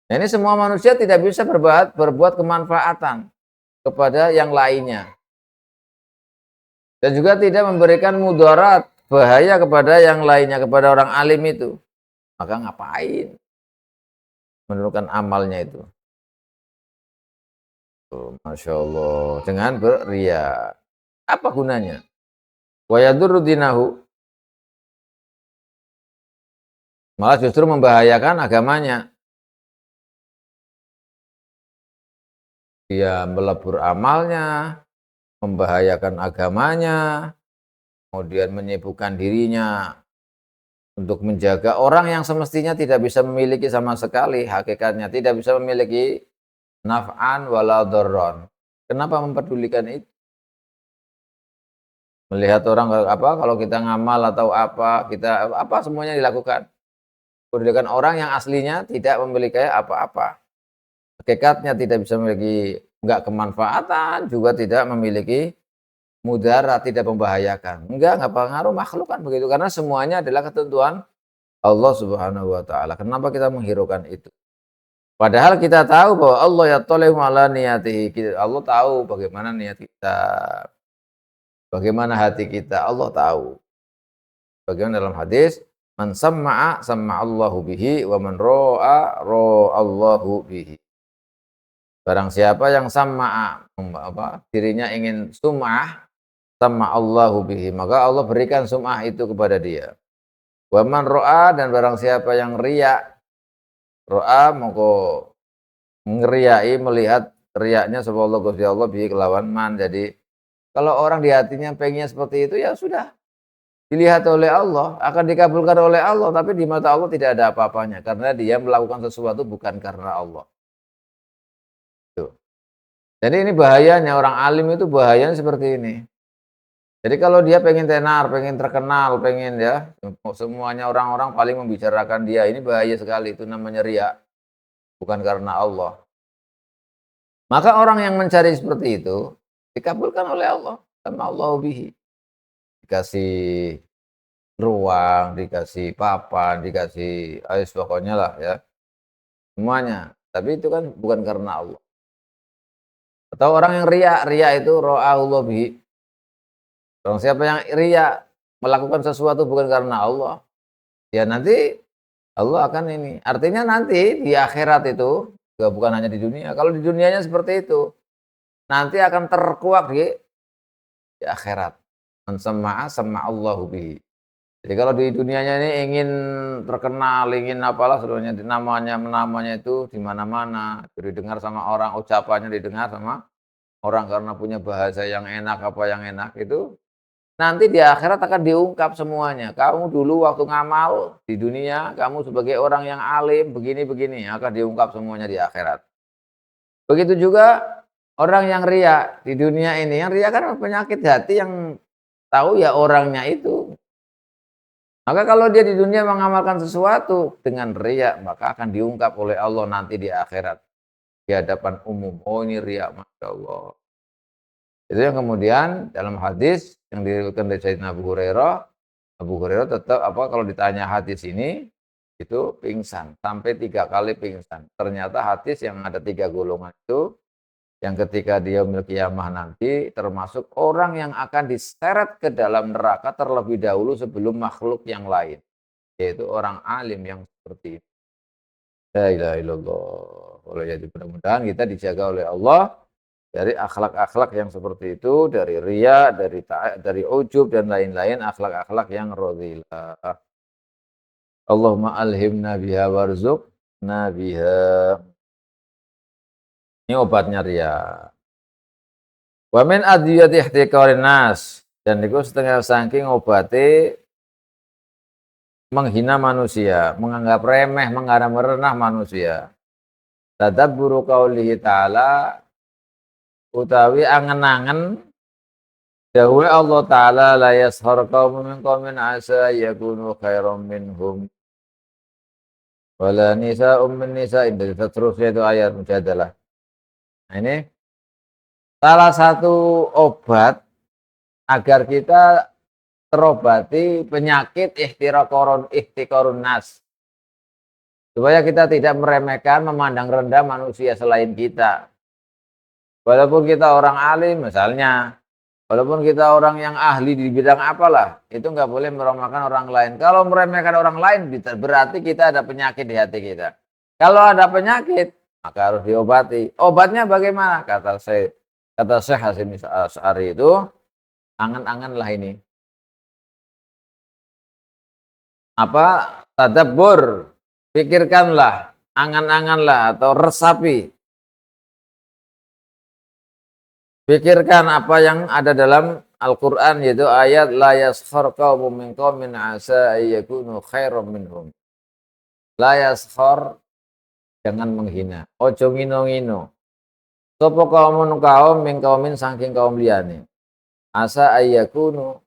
Nah, ini semua manusia tidak bisa berbuat kemanfaatan kepada yang lainnya dan juga tidak memberikan mudarat bahaya kepada yang lainnya, kepada orang alim itu. Maka ngapain menurunkan amalnya itu? Masya Allah, dengan berria. Apa gunanya? Wa yadurru dinahu, malah justru membahayakan agamanya. Dia melebur amalnya, membahayakan agamanya, kemudian menyibukkan dirinya untuk menjaga orang yang semestinya tidak bisa memiliki sama sekali hakikatnya, tidak bisa memiliki naf'an wala dharran. Kenapa mempedulikan itu? Melihat orang kalau kita ngamal atau apa semuanya dilakukan. Pedulikan orang yang aslinya tidak memiliki apa-apa. Hakikatnya tidak bisa memiliki enggak kemanfaatan, juga tidak memiliki mudarat, tidak membahayakan. Enggak pengaruh, makhluk kan begitu karena semuanya adalah ketentuan Allah Subhanahu wa taala. Kenapa kita menghiraukan itu? Padahal kita tahu bahwa Allah yattali'u ala niyatihi. Allah tahu bagaimana niat kita. Bagaimana hati kita, Allah tahu. Bagaimana dalam hadis, man samma'a Allahu bihi wa man ra'a Allahu bihi. Barang siapa yang samma'a, dirinya ingin sum'ah, Allahu bihi, maka Allah berikan sum'ah itu kepada dia. Wa man ra'a, dan barang siapa yang riya, ro'a moko ngeriai melihat riaknya sapa Allah Gusti Allah bihi kelawan man. Jadi kalau orang di hatinya pengennya seperti itu ya sudah dilihat oleh Allah, akan dikabulkan oleh Allah, tapi di mata Allah tidak ada apa-apanya karena dia melakukan sesuatu bukan karena Allah. Tuh. Jadi ini bahayanya orang alim itu bahayanya seperti ini. Jadi kalau dia pengen tenar, pengen terkenal, pengen ya semuanya orang-orang paling membicarakan dia, ini bahaya sekali, itu namanya riya, bukan karena Allah. Maka orang yang mencari seperti itu dikabulkan oleh Allah sama Allah bihi. Dikasih ruang, dikasih papan, dikasih pokoknya lah ya, semuanya. Tapi itu kan bukan karena Allah. Atau orang yang riya, riya itu ra'ahullah bihi. Orang siapa yang riya melakukan sesuatu bukan karena Allah, ya nanti Allah akan ini. Artinya nanti di akhirat itu, bukan hanya di dunia. Kalau di dunianya seperti itu, nanti akan terkuak di akhirat. Man sama'a sama'allahu bihi. Jadi kalau di dunianya ini ingin terkenal, ingin apalah sebenarnya namanya itu di mana-mana, didengar sama orang, ucapannya didengar sama orang karena punya bahasa yang enak, apa yang enak itu nanti di akhirat akan diungkap semuanya. Kamu dulu waktu ngamal di dunia, kamu sebagai orang yang alim begini-begini akan diungkap semuanya di akhirat. Begitu juga orang yang riya di dunia ini, yang riya kan penyakit hati yang tahu ya orangnya itu. Maka kalau dia di dunia mengamalkan sesuatu dengan riya, maka akan diungkap oleh Allah nanti di akhirat di hadapan umum. Oh ini riya, masya Allah. Itu yang kemudian dalam hadis yang diriwayatkan dari Sayyidina Abu Hurairah tetap kalau ditanya hadis ini itu pingsan sampai 3 kali pingsan. Ternyata hadis yang ada 3 golongan itu yang ketika dia memiliki kiamah nanti termasuk orang yang akan diseret ke dalam neraka terlebih dahulu sebelum makhluk yang lain, yaitu orang alim yang seperti itu. La ilaha illallah. Jadi mudah-mudahan kita dijaga oleh Allah dari akhlak-akhlak yang seperti itu, dari riya, dari ujub dan lain-lain akhlak-akhlak yang radhilah. Allahumma alhimna biha warzuqna biha. Ini obatnya riya. Wa min adiyati ihtiqarin nas, dan niku setengah saking obate menghina manusia, menganggap remeh, menganggap merenah manusia. Tadabburu qaulihi ta'ala, utawi angen-angen dawuh Allah Ta'ala, la yashar qaumun min qaumin asa yakunu khairam minhum wala nisa'um min nisa'in. Dan seterusnya itu ayat Mujadalah. Nah ini salah satu obat agar kita terobati penyakit ihtiqarun nas, supaya kita tidak meremehkan, memandang rendah manusia selain kita. Walaupun kita orang alim misalnya, walaupun kita orang yang ahli di bidang apalah, itu nggak boleh meremehkan orang lain. Kalau meremehkan orang lain berarti kita ada penyakit di hati kita. Kalau ada penyakit, maka harus diobati. Obatnya bagaimana? Kata Syekh Hasyim Asy'ari itu, angan-anganlah ini. Tadabbur, pikirkanlah, angan-anganlah atau resapi. Pikirkan apa yang ada dalam Al-Qur'an, yaitu ayat la yaskhar qaumun min qaumin asa ayyakunu khairam minhum. La yaskhar, jangan menghina. Ojo ngino-ngino. Sapa kaumun kaum min qaumin saking kaum liyane. Asa ayyakunu,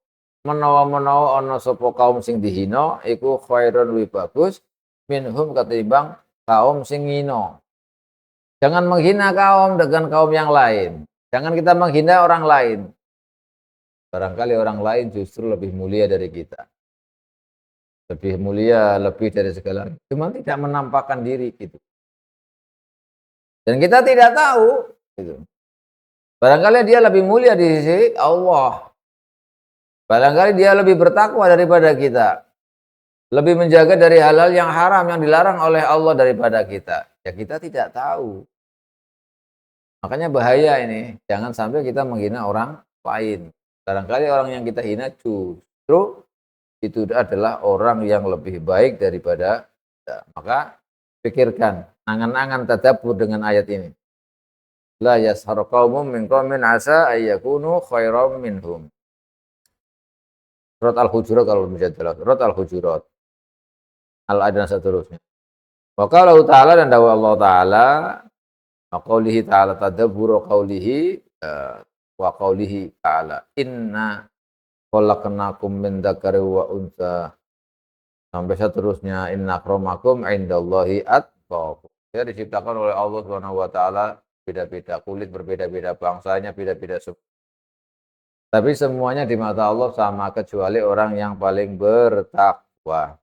menawa-menawa ana sapa kaum sing dihina iku khairon luwih bagus minhum ketimbang kaum sing ngino. Jangan menghina kaum dengan kaum yang lain. Jangan kita menghina orang lain. Barangkali orang lain justru lebih mulia dari kita. Lebih mulia, lebih dari segala. Cuma tidak menampakkan diri gitu. Dan kita tidak tahu gitu. Barangkali dia lebih mulia di sisi Allah. Barangkali dia lebih bertakwa daripada kita. Lebih menjaga dari hal-hal yang haram yang dilarang oleh Allah daripada kita. Ya kita tidak tahu. Makanya bahaya ini. Jangan sampai kita menghina orang lain. Barangkali orang yang kita hina justru itu adalah orang yang lebih baik daripada kita. Maka pikirkan, angan-angan tadabbur dengan ayat ini. La yashar qaumun min qaumin asa ayyakunu khairam minhum. Surat Al-Hujurat kalau Mujadalah, surat Al-Hujurat. Al-Adn dan seterusnya. Wa qala ta'ala dan dawuh Allah taala, wa qaulihi ta'ala tadabbur qaulihi wa qaulihi ta'ala inna khalaqnakum min dzakari wa unsa sampai seterusnya inna akramakum indallahi atqakum. Ya diciptakan oleh Allah Subhanahu wa taala beda-beda kulit, berbeda-beda bangsanya, beda-beda suku. Tapi semuanya di mata Allah sama kecuali orang yang paling bertakwa.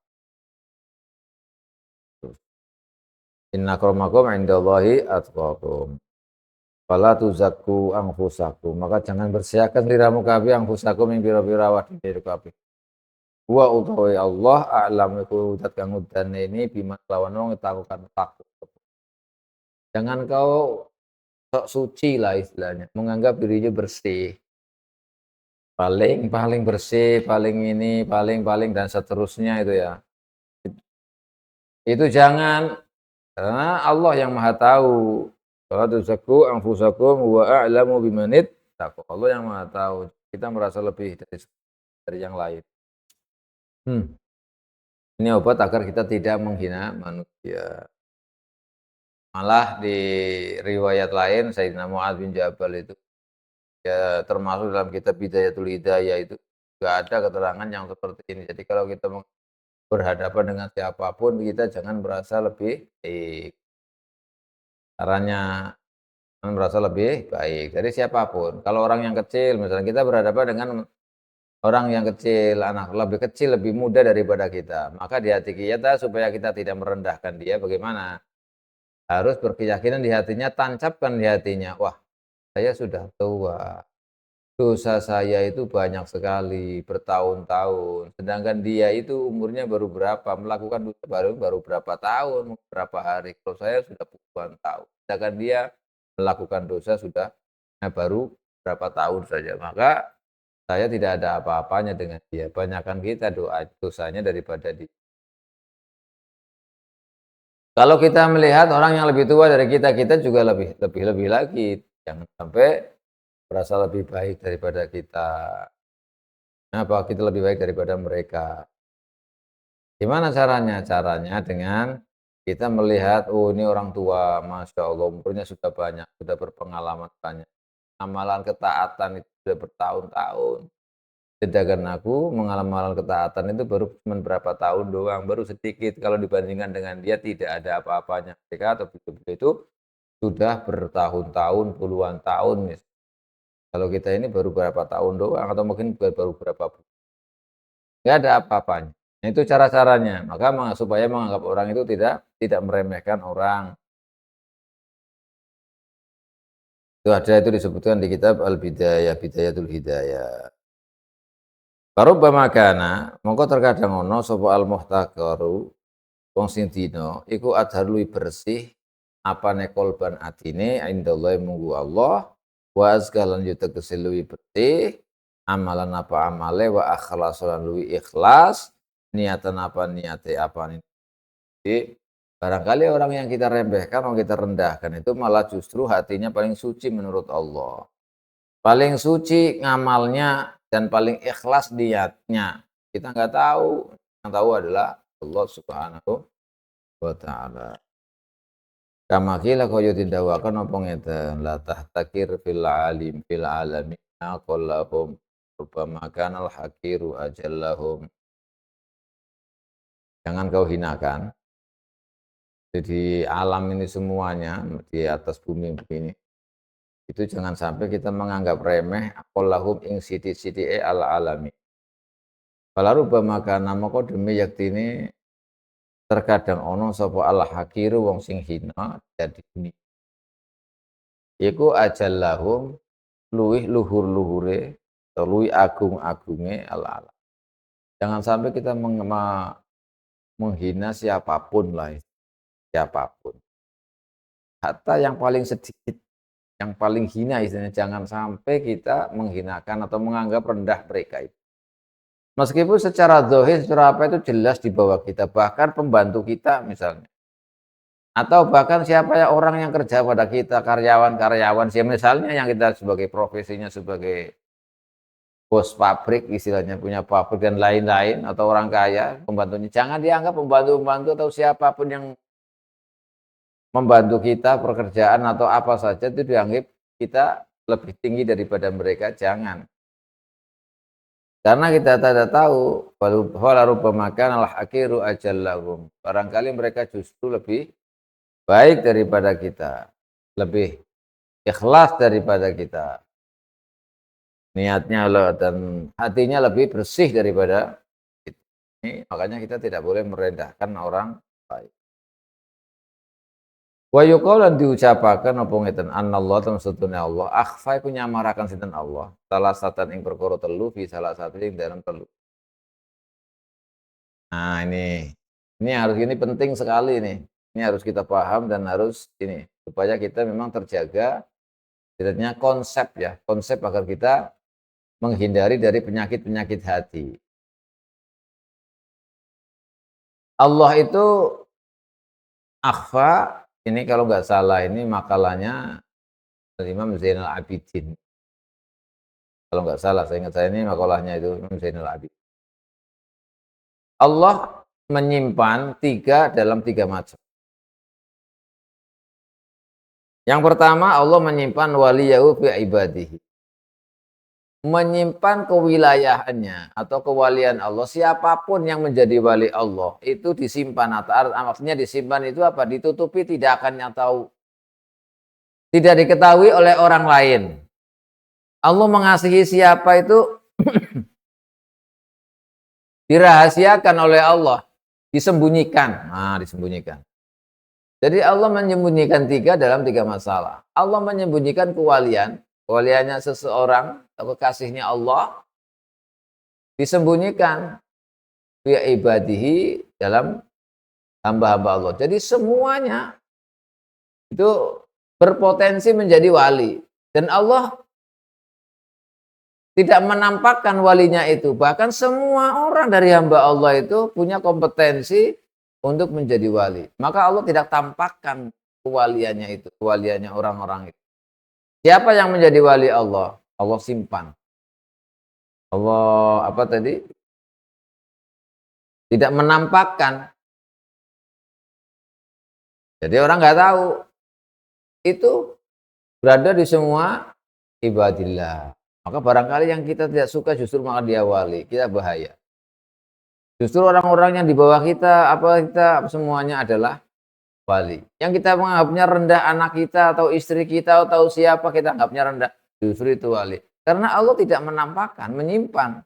Inna akramakum indallahi atqakum. Fala tuzakku anfusakum. Maka jangan bersiakan diramu kabeh anfusakum ing pira-pira wadine kabeh. Wa utawi Allah a'lam iku zat kang udane ini bima lawan wong takukan takut. Jangan kau sok suci lah istilahnya, menganggap dirinya bersih. Paling bersih, paling ini, paling dan seterusnya itu ya. Itu jangan, karena Allah yang Maha tahu. Fala tuzakku anfusakum wa a'lamu bimanit taqwa. Allah yang Maha tahu. Kita merasa lebih dari yang lain. Ini obat agar kita tidak menghina manusia. Malah di riwayat lain Sayyidina Mu'adz bin Jabal itu ya termasuk dalam kitab Bidayatul Hidayah itu juga ada keterangan yang seperti ini. Jadi kalau kita berhadapan dengan siapapun kita jangan merasa lebih baik. Caranya jangan merasa lebih baik dari siapapun. Kalau orang yang kecil misalnya kita berhadapan dengan orang yang kecil, anak lebih kecil, lebih muda daripada kita. Maka di hati kita supaya kita tidak merendahkan dia bagaimana? Harus berkeyakinan di hatinya, tancapkan di hatinya. Wah, saya sudah tua. Dosa saya itu banyak sekali, bertahun-tahun. Sedangkan dia itu umurnya baru berapa, melakukan dosa baru berapa tahun, berapa hari. Kalau saya sudah puluhan tahun. Sedangkan dia melakukan dosa sudah baru berapa tahun saja. Maka saya tidak ada apa-apanya dengan dia. Banyakkan kita doa dosanya daripada dia. Kalau kita melihat orang yang lebih tua dari kita, kita juga lebih lagi. Jangan sampai merasa lebih baik daripada kita. Kenapa? Kita lebih baik daripada mereka. Gimana caranya? Caranya dengan kita melihat, oh ini orang tua, Masya Allah, umurnya sudah banyak, sudah berpengalaman banyak. Amalan ketaatan itu sudah bertahun-tahun. Sedangkan aku mengamalkan ketaatan itu baru cuma berapa tahun doang, baru sedikit kalau dibandingkan dengan dia tidak ada apa-apanya. Mereka atau beliau itu sudah bertahun-tahun, puluhan tahun. Kalau kita ini baru berapa tahun doang atau mungkin baru berapa bulan. Nggak ada apa-apanya. Nah, itu cara-caranya. Maka supaya menganggap orang itu tidak meremehkan orang. Itu disebutkan di kitab Al-Bidayah, Bidayatul Hidayah. Farubbama kana, mongko terkadang ono sapa al-muhtaqaru wong sing dina iku adhar luwih bersih apane kolban atine indallahi munggu Allah wa azka lan yutegese luwih bersih amalan apa amale wa akhlas lan luwih ikhlas niatan apa niate apa ini. Barangkali orang yang kita remehkan, orang kita rendahkan itu malah justru hatinya paling suci menurut Allah. Paling suci ngamalnya dan paling ikhlas niatnya. Kita nggak tahu. Yang tahu adalah Allah Subhanahu wa taala. Kama kila kaya dindawakan apa ngeten la tahtakir fil alamin qallahum rubama kanal hakiru ajallahum. Jangan kau hinakan. Jadi alam ini semuanya di atas bumi begini. Itu jangan sampai kita menganggap remeh aqallahum ing sithik-sithike ala alami. Falaru bamakana maka demi yaktine terkadang ono sapa al hakiru wong sing hina dadi ini. Iku ajallahum luwih luhur-luhure atau luwih agung-agunge ala alam. Jangan sampai kita menghina siapapun lah, siapapun. Hatta yang paling sedikit, yang paling hina istilahnya, jangan sampai kita menghinakan atau menganggap rendah mereka itu. Meskipun secara zahir, secara apa itu jelas di bawah kita, bahkan pembantu kita misalnya. Atau bahkan siapa ya orang yang kerja pada kita, karyawan-karyawan, misalnya yang kita sebagai profesinya sebagai bos pabrik, istilahnya punya pabrik dan lain-lain, atau orang kaya, pembantunya. Jangan dianggap pembantu-pembantu atau siapapun yang membantu kita pekerjaan atau apa saja itu dianggap kita lebih tinggi daripada mereka. Jangan. Karena kita tidak tahu, wala rubbama kana al-haqiru ajallahum. Barangkali mereka justru lebih baik daripada kita, lebih ikhlas daripada kita. Niatnya dan hatinya lebih bersih daripada kita. Makanya kita tidak boleh merendahkan orang lain. Wa yuqalu lan diucapaken apa ngeten anallah tamsutune Allah akhfa iku nyamaraken sinten Allah salah satan ing perkara telu fi salah satu ing dalam telu. Nah ini harus ini penting sekali nih. Ini harus kita paham dan harus ini supaya kita memang terjaga setidaknya konsep ya, konsep agar kita menghindari dari penyakit-penyakit hati. Allah itu akhfa, ini kalau nggak salah ini makalahnya Imam Zainal Abidin. Kalau nggak salah, saya ingat saya ini makalahnya itu Imam Zainal Abidin. Allah menyimpan dalam tiga macam. Yang pertama Allah menyimpan waliyahu fi ibadihi. Menyimpan kewilayahannya atau kewalian Allah, siapapun yang menjadi wali Allah itu disimpan, atau maksudnya disimpan itu apa? Ditutupi, tidak akan tahu, tidak diketahui oleh orang lain. Allah mengasihi siapa itu dirahasiakan oleh Allah, disembunyikan. Nah, disembunyikan. Jadi Allah menyembunyikan dalam tiga masalah. Allah menyembunyikan kewaliannya seseorang atau kekasihnya Allah disembunyikan fi ibadihi dalam hamba-hamba Allah. Jadi semuanya itu berpotensi menjadi wali dan Allah tidak menampakkan walinya itu. Bahkan semua orang dari hamba Allah itu punya kompetensi untuk menjadi wali. Maka Allah tidak tampakkan kewaliannya itu, kewaliannya orang-orang itu. Siapa yang menjadi wali Allah? Allah simpan. Allah apa tadi? Tidak menampakkan. Jadi orang nggak tahu. Itu berada di semua ibadillah. Maka barangkali yang kita tidak suka justru malah dia wali. Kita bahaya. Justru orang-orang yang di bawah kita, kita semuanya adalah wali. Yang kita menganggapnya rendah, anak kita atau istri kita atau siapa kita anggapnya rendah, justru itu wali. Karena Allah tidak menampakkan, menyimpan.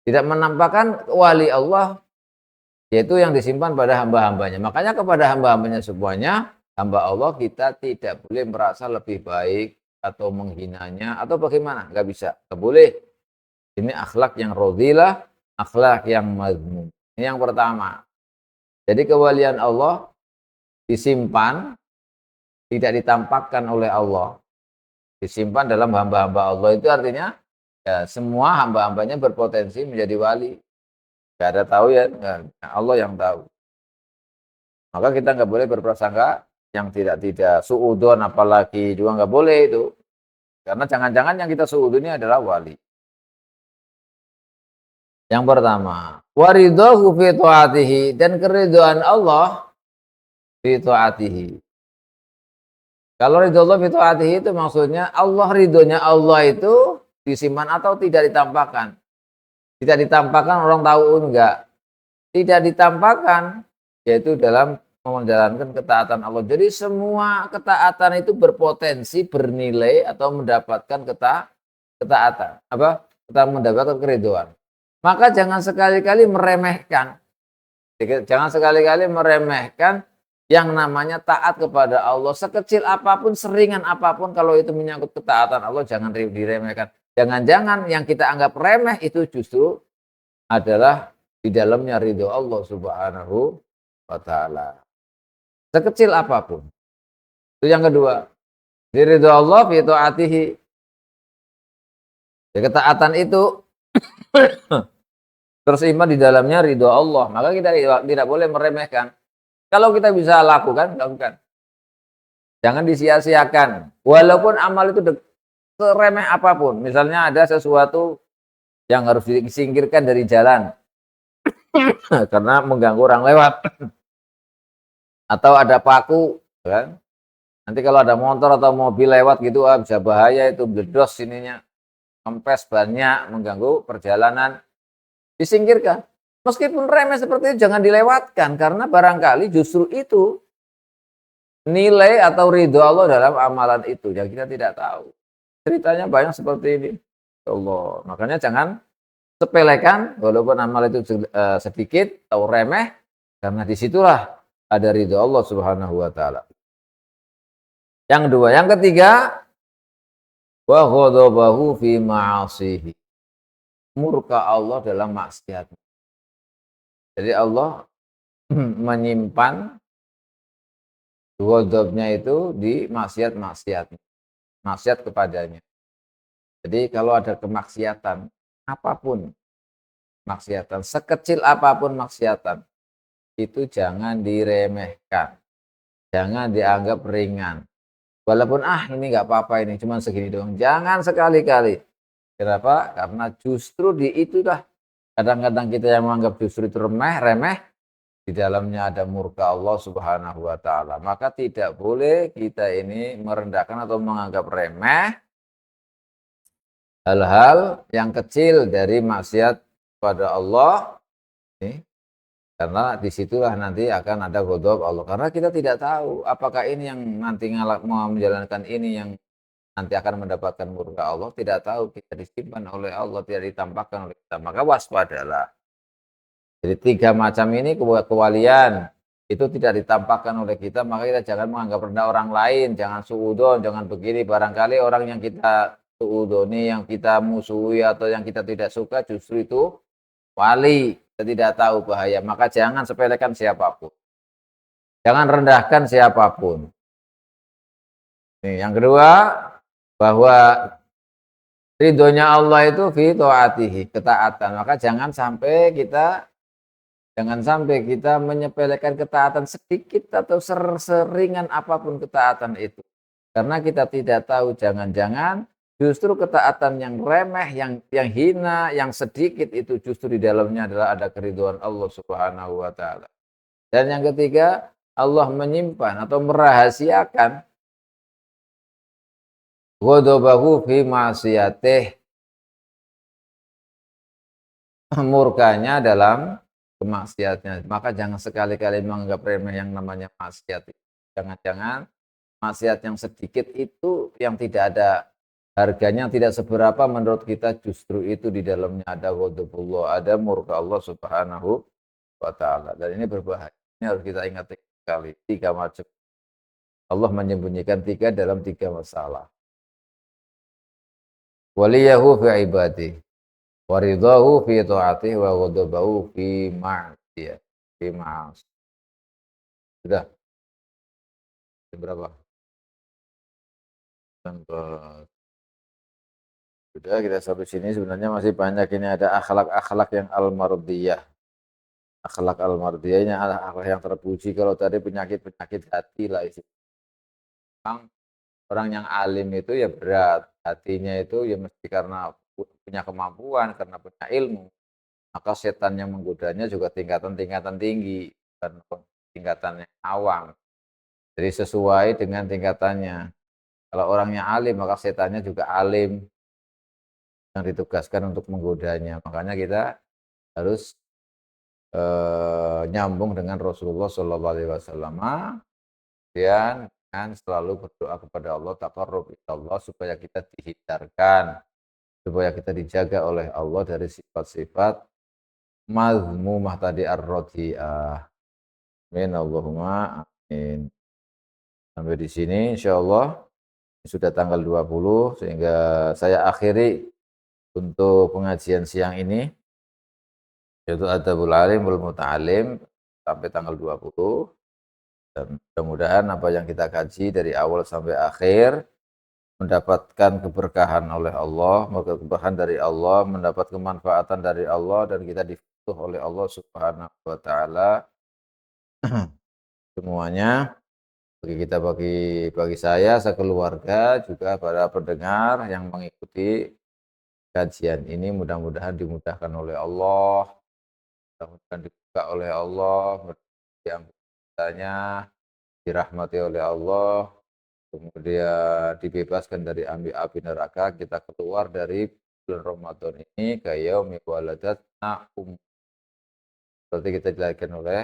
Tidak menampakkan wali Allah, yaitu yang disimpan pada hamba-hambanya. Makanya kepada hamba-hambanya semuanya, hamba Allah kita tidak boleh merasa lebih baik atau menghinanya atau bagaimana. Nggak bisa, nggak boleh. Ini akhlak yang radilah, akhlak yang mazmum. Ini yang pertama. Jadi kewalian Allah disimpan, tidak ditampakkan oleh Allah. Disimpan dalam hamba-hamba Allah, itu artinya ya, semua hamba-hambanya berpotensi menjadi wali. Gak ada tahu ya, Allah yang tahu. Maka kita nggak boleh berprasangka yang tidak suudon, apalagi juga nggak boleh itu. Karena jangan-jangan yang kita suudon ini adalah wali. Yang pertama, waridhahu fi ta'atihi, dan keridhaan Allah fi ta'atihi. Kalau ridho Allah fi ta'atihi itu maksudnya Allah, ridhonya Allah itu disimpan atau tidak ditampakkan. Tidak ditampakkan, orang tahu enggak. Tidak ditampakkan, yaitu dalam menjalankan ketaatan Allah. Jadi semua ketaatan itu berpotensi bernilai atau mendapatkan ketaatan. Apa? Kita mendapatkan keridhaan. Maka jangan sekali-kali meremehkan. Jangan sekali-kali meremehkan yang namanya taat kepada Allah. Sekecil apapun, seringan apapun, kalau itu menyangkut ketaatan Allah, jangan diremehkan. Jangan-jangan yang kita anggap remeh itu justru adalah di dalamnya ridho Allah Subhanahu wa ta'ala. Sekecil apapun. Itu yang kedua. Di ridho Allah fi ta'atihi. Ketaatan itu terus iman di dalamnya ridho Allah. Maka kita tidak boleh meremehkan. Kalau kita bisa lakukan, lakukan. Jangan disia-siakan. Walaupun amal itu seremeh apapun. Misalnya ada sesuatu yang harus disingkirkan dari jalan karena mengganggu orang lewat atau ada paku, kan? Nanti kalau ada motor atau mobil lewat gitu, bisa bahaya itu bledos sininya, kempes banyak, mengganggu perjalanan, disingkirkan. Meskipun remeh seperti itu jangan dilewatkan karena barangkali justru itu nilai atau ridho Allah dalam amalan itu yang kita tidak tahu. Ceritanya banyak seperti ini. Allah. Makanya jangan sepelekan walaupun amal itu sedikit atau remeh karena disitulah ada ridho Allah Subhanahu wa taala. Yang kedua, yang ketiga, wa ghadabahu fi ma'asihi. Murka Allah dalam maksiat. Jadi Allah menyimpan ghadabnya itu di maksiat-maksiat. Maksiat kepadanya. Jadi kalau ada kemaksiatan, apapun maksiatan, sekecil apapun maksiatan, itu jangan diremehkan. Jangan dianggap ringan. Walaupun ini nggak apa-apa ini, cuma segini doang. Jangan sekali-kali. Kenapa? Karena justru di itulah kadang-kadang kita yang menganggap justru itu remeh, di dalamnya ada murka Allah Subhanahu wa taala. Maka tidak boleh kita ini merendahkan atau menganggap remeh hal-hal yang kecil dari maksiat pada Allah. Karena disitulah nanti akan ada ghadab Allah. Karena kita tidak tahu apakah ini yang nanti mau menjalankan ini yang nanti akan mendapatkan murka Allah. Tidak tahu, kita disimpan oleh Allah, tidak ditampakkan oleh kita. Maka waspadalah. Jadi 3 macam ini kewalian itu tidak ditampakkan oleh kita, maka kita jangan menganggap rendah orang lain, jangan suudzon, jangan begini. Barangkali orang yang kita suudzoni, yang kita musuhi atau yang kita tidak suka justru itu wali. Kita tidak tahu bahaya, maka jangan sepelekan siapapun. Jangan rendahkan siapapun. Yang kedua, bahwa ridhonya Allah itu fi taatihi, ketaatan. Maka jangan sampai kita menyepelekan ketaatan sedikit atau seringan apapun ketaatan itu. Karena kita tidak tahu, jangan-jangan justru ketaatan yang remeh, yang hina, yang sedikit itu justru di dalamnya adalah ada keridhaan Allah Subhanahu wa taala. Dan yang ketiga, Allah menyimpan atau merahasiakan ghadabahu fi ma'siyatih, murkanya dalam kemaksiatnya. Maka jangan sekali-kali menganggap remeh yang namanya maksiat. Jangan-jangan maksiat yang sedikit itu yang tidak ada harganya, tidak seberapa menurut kita, justru itu di dalamnya ada ghadabullah, ada murka Allah Subhanahu wa taala. Dan ini berbahaya. Ini harus kita ingat sekali. 3 macam. Allah menyembunyikan 3 dalam 3 masalah. Waliyahu fi ibadih, waridahu fi ta'atih, wa ghadabahu fi ma'siyah. Fi ma'as. Sudah. Berapa? Sampai. Sudah, kita sampai sini. Sebenarnya masih banyak, ini ada akhlak-akhlak yang al-mardiyah. Akhlak al-mardiyah ini akhlak yang terpuji. Kalau tadi penyakit-penyakit hati lah isi. Orang yang alim itu ya berat. Hatinya itu ya mesti karena punya kemampuan, karena punya ilmu. Maka setan yang menggodanya juga tingkatan-tingkatan tinggi. Dan tingkatan yang awam. Jadi sesuai dengan tingkatannya. Kalau orangnya alim, maka setannya juga alim yang ditugaskan untuk menggodanya. Makanya kita harus nyambung dengan Rasulullah SAW, dan selalu berdoa kepada Allah, taqarrub ila Allah, supaya kita dihindarkan, supaya kita dijaga oleh Allah dari sifat-sifat mazmumah tadi, ar-radhi'ah. Amin Allahumma amin. Sampai di sini insyaallah sudah tanggal 20, sehingga saya akhiri untuk pengajian siang ini, yaitu Adabul Alim wal Muta'alim, sampai tanggal 20. Dan mudah-mudahan apa yang kita kaji dari awal sampai akhir mendapatkan keberkahan oleh Allah, keberkahan dari Allah, mendapat kemanfaatan dari Allah, dan kita difutuh oleh Allah Subhanahu wa taala semuanya, bagi kita, bagi saya sekeluarga, juga para pendengar yang mengikuti kajian ini, mudah-mudahan dimudahkan oleh Allah, mudah-mudahan dibuka oleh Allah, mudah-mudahan dirahmati oleh Allah, kemudian dibebaskan dari api neraka, kita keluar dari bulan Ramadan ini ke yaumi waladatna seperti kita dilahirkan oleh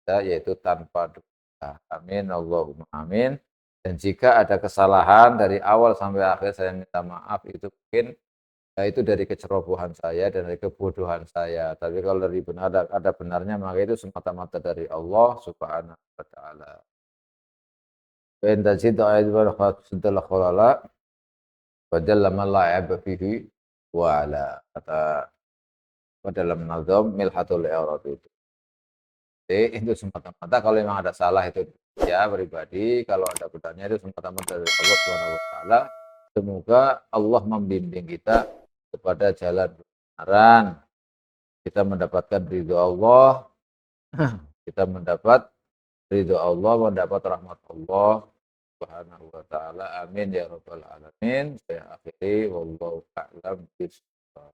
kita, yaitu tanpa dosa. Amin Allahumma amin. Dan jika ada kesalahan dari awal sampai akhir, saya minta maaf, itu mungkin itu dari kecerobohan saya dan dari kebodohan saya. Tapi kalau dari benar, ada benarnya, maka itu semata-mata dari Allah Subhanahu wa taala. Wa in tazidu aidwa khasudul khalala wa jalla man la ya'ba fihi wa ala. Kata dalam nazam Milhatul I'rab itu. Jadi itu semata-mata kalau memang ada salah itu ya pribadi, kalau ada benarnya itu semata-mata dari Allah Subhanahu wa taala. Semoga Allah membimbing kita kepada jalan kebenaran. Kita mendapatkan ridho Allah, kita mendapat ridho Allah, mendapat rahmat Allah Subhanahu wa taala. Amin ya rabbal alamin. Saya akhiri wallahu a'lam bishawab.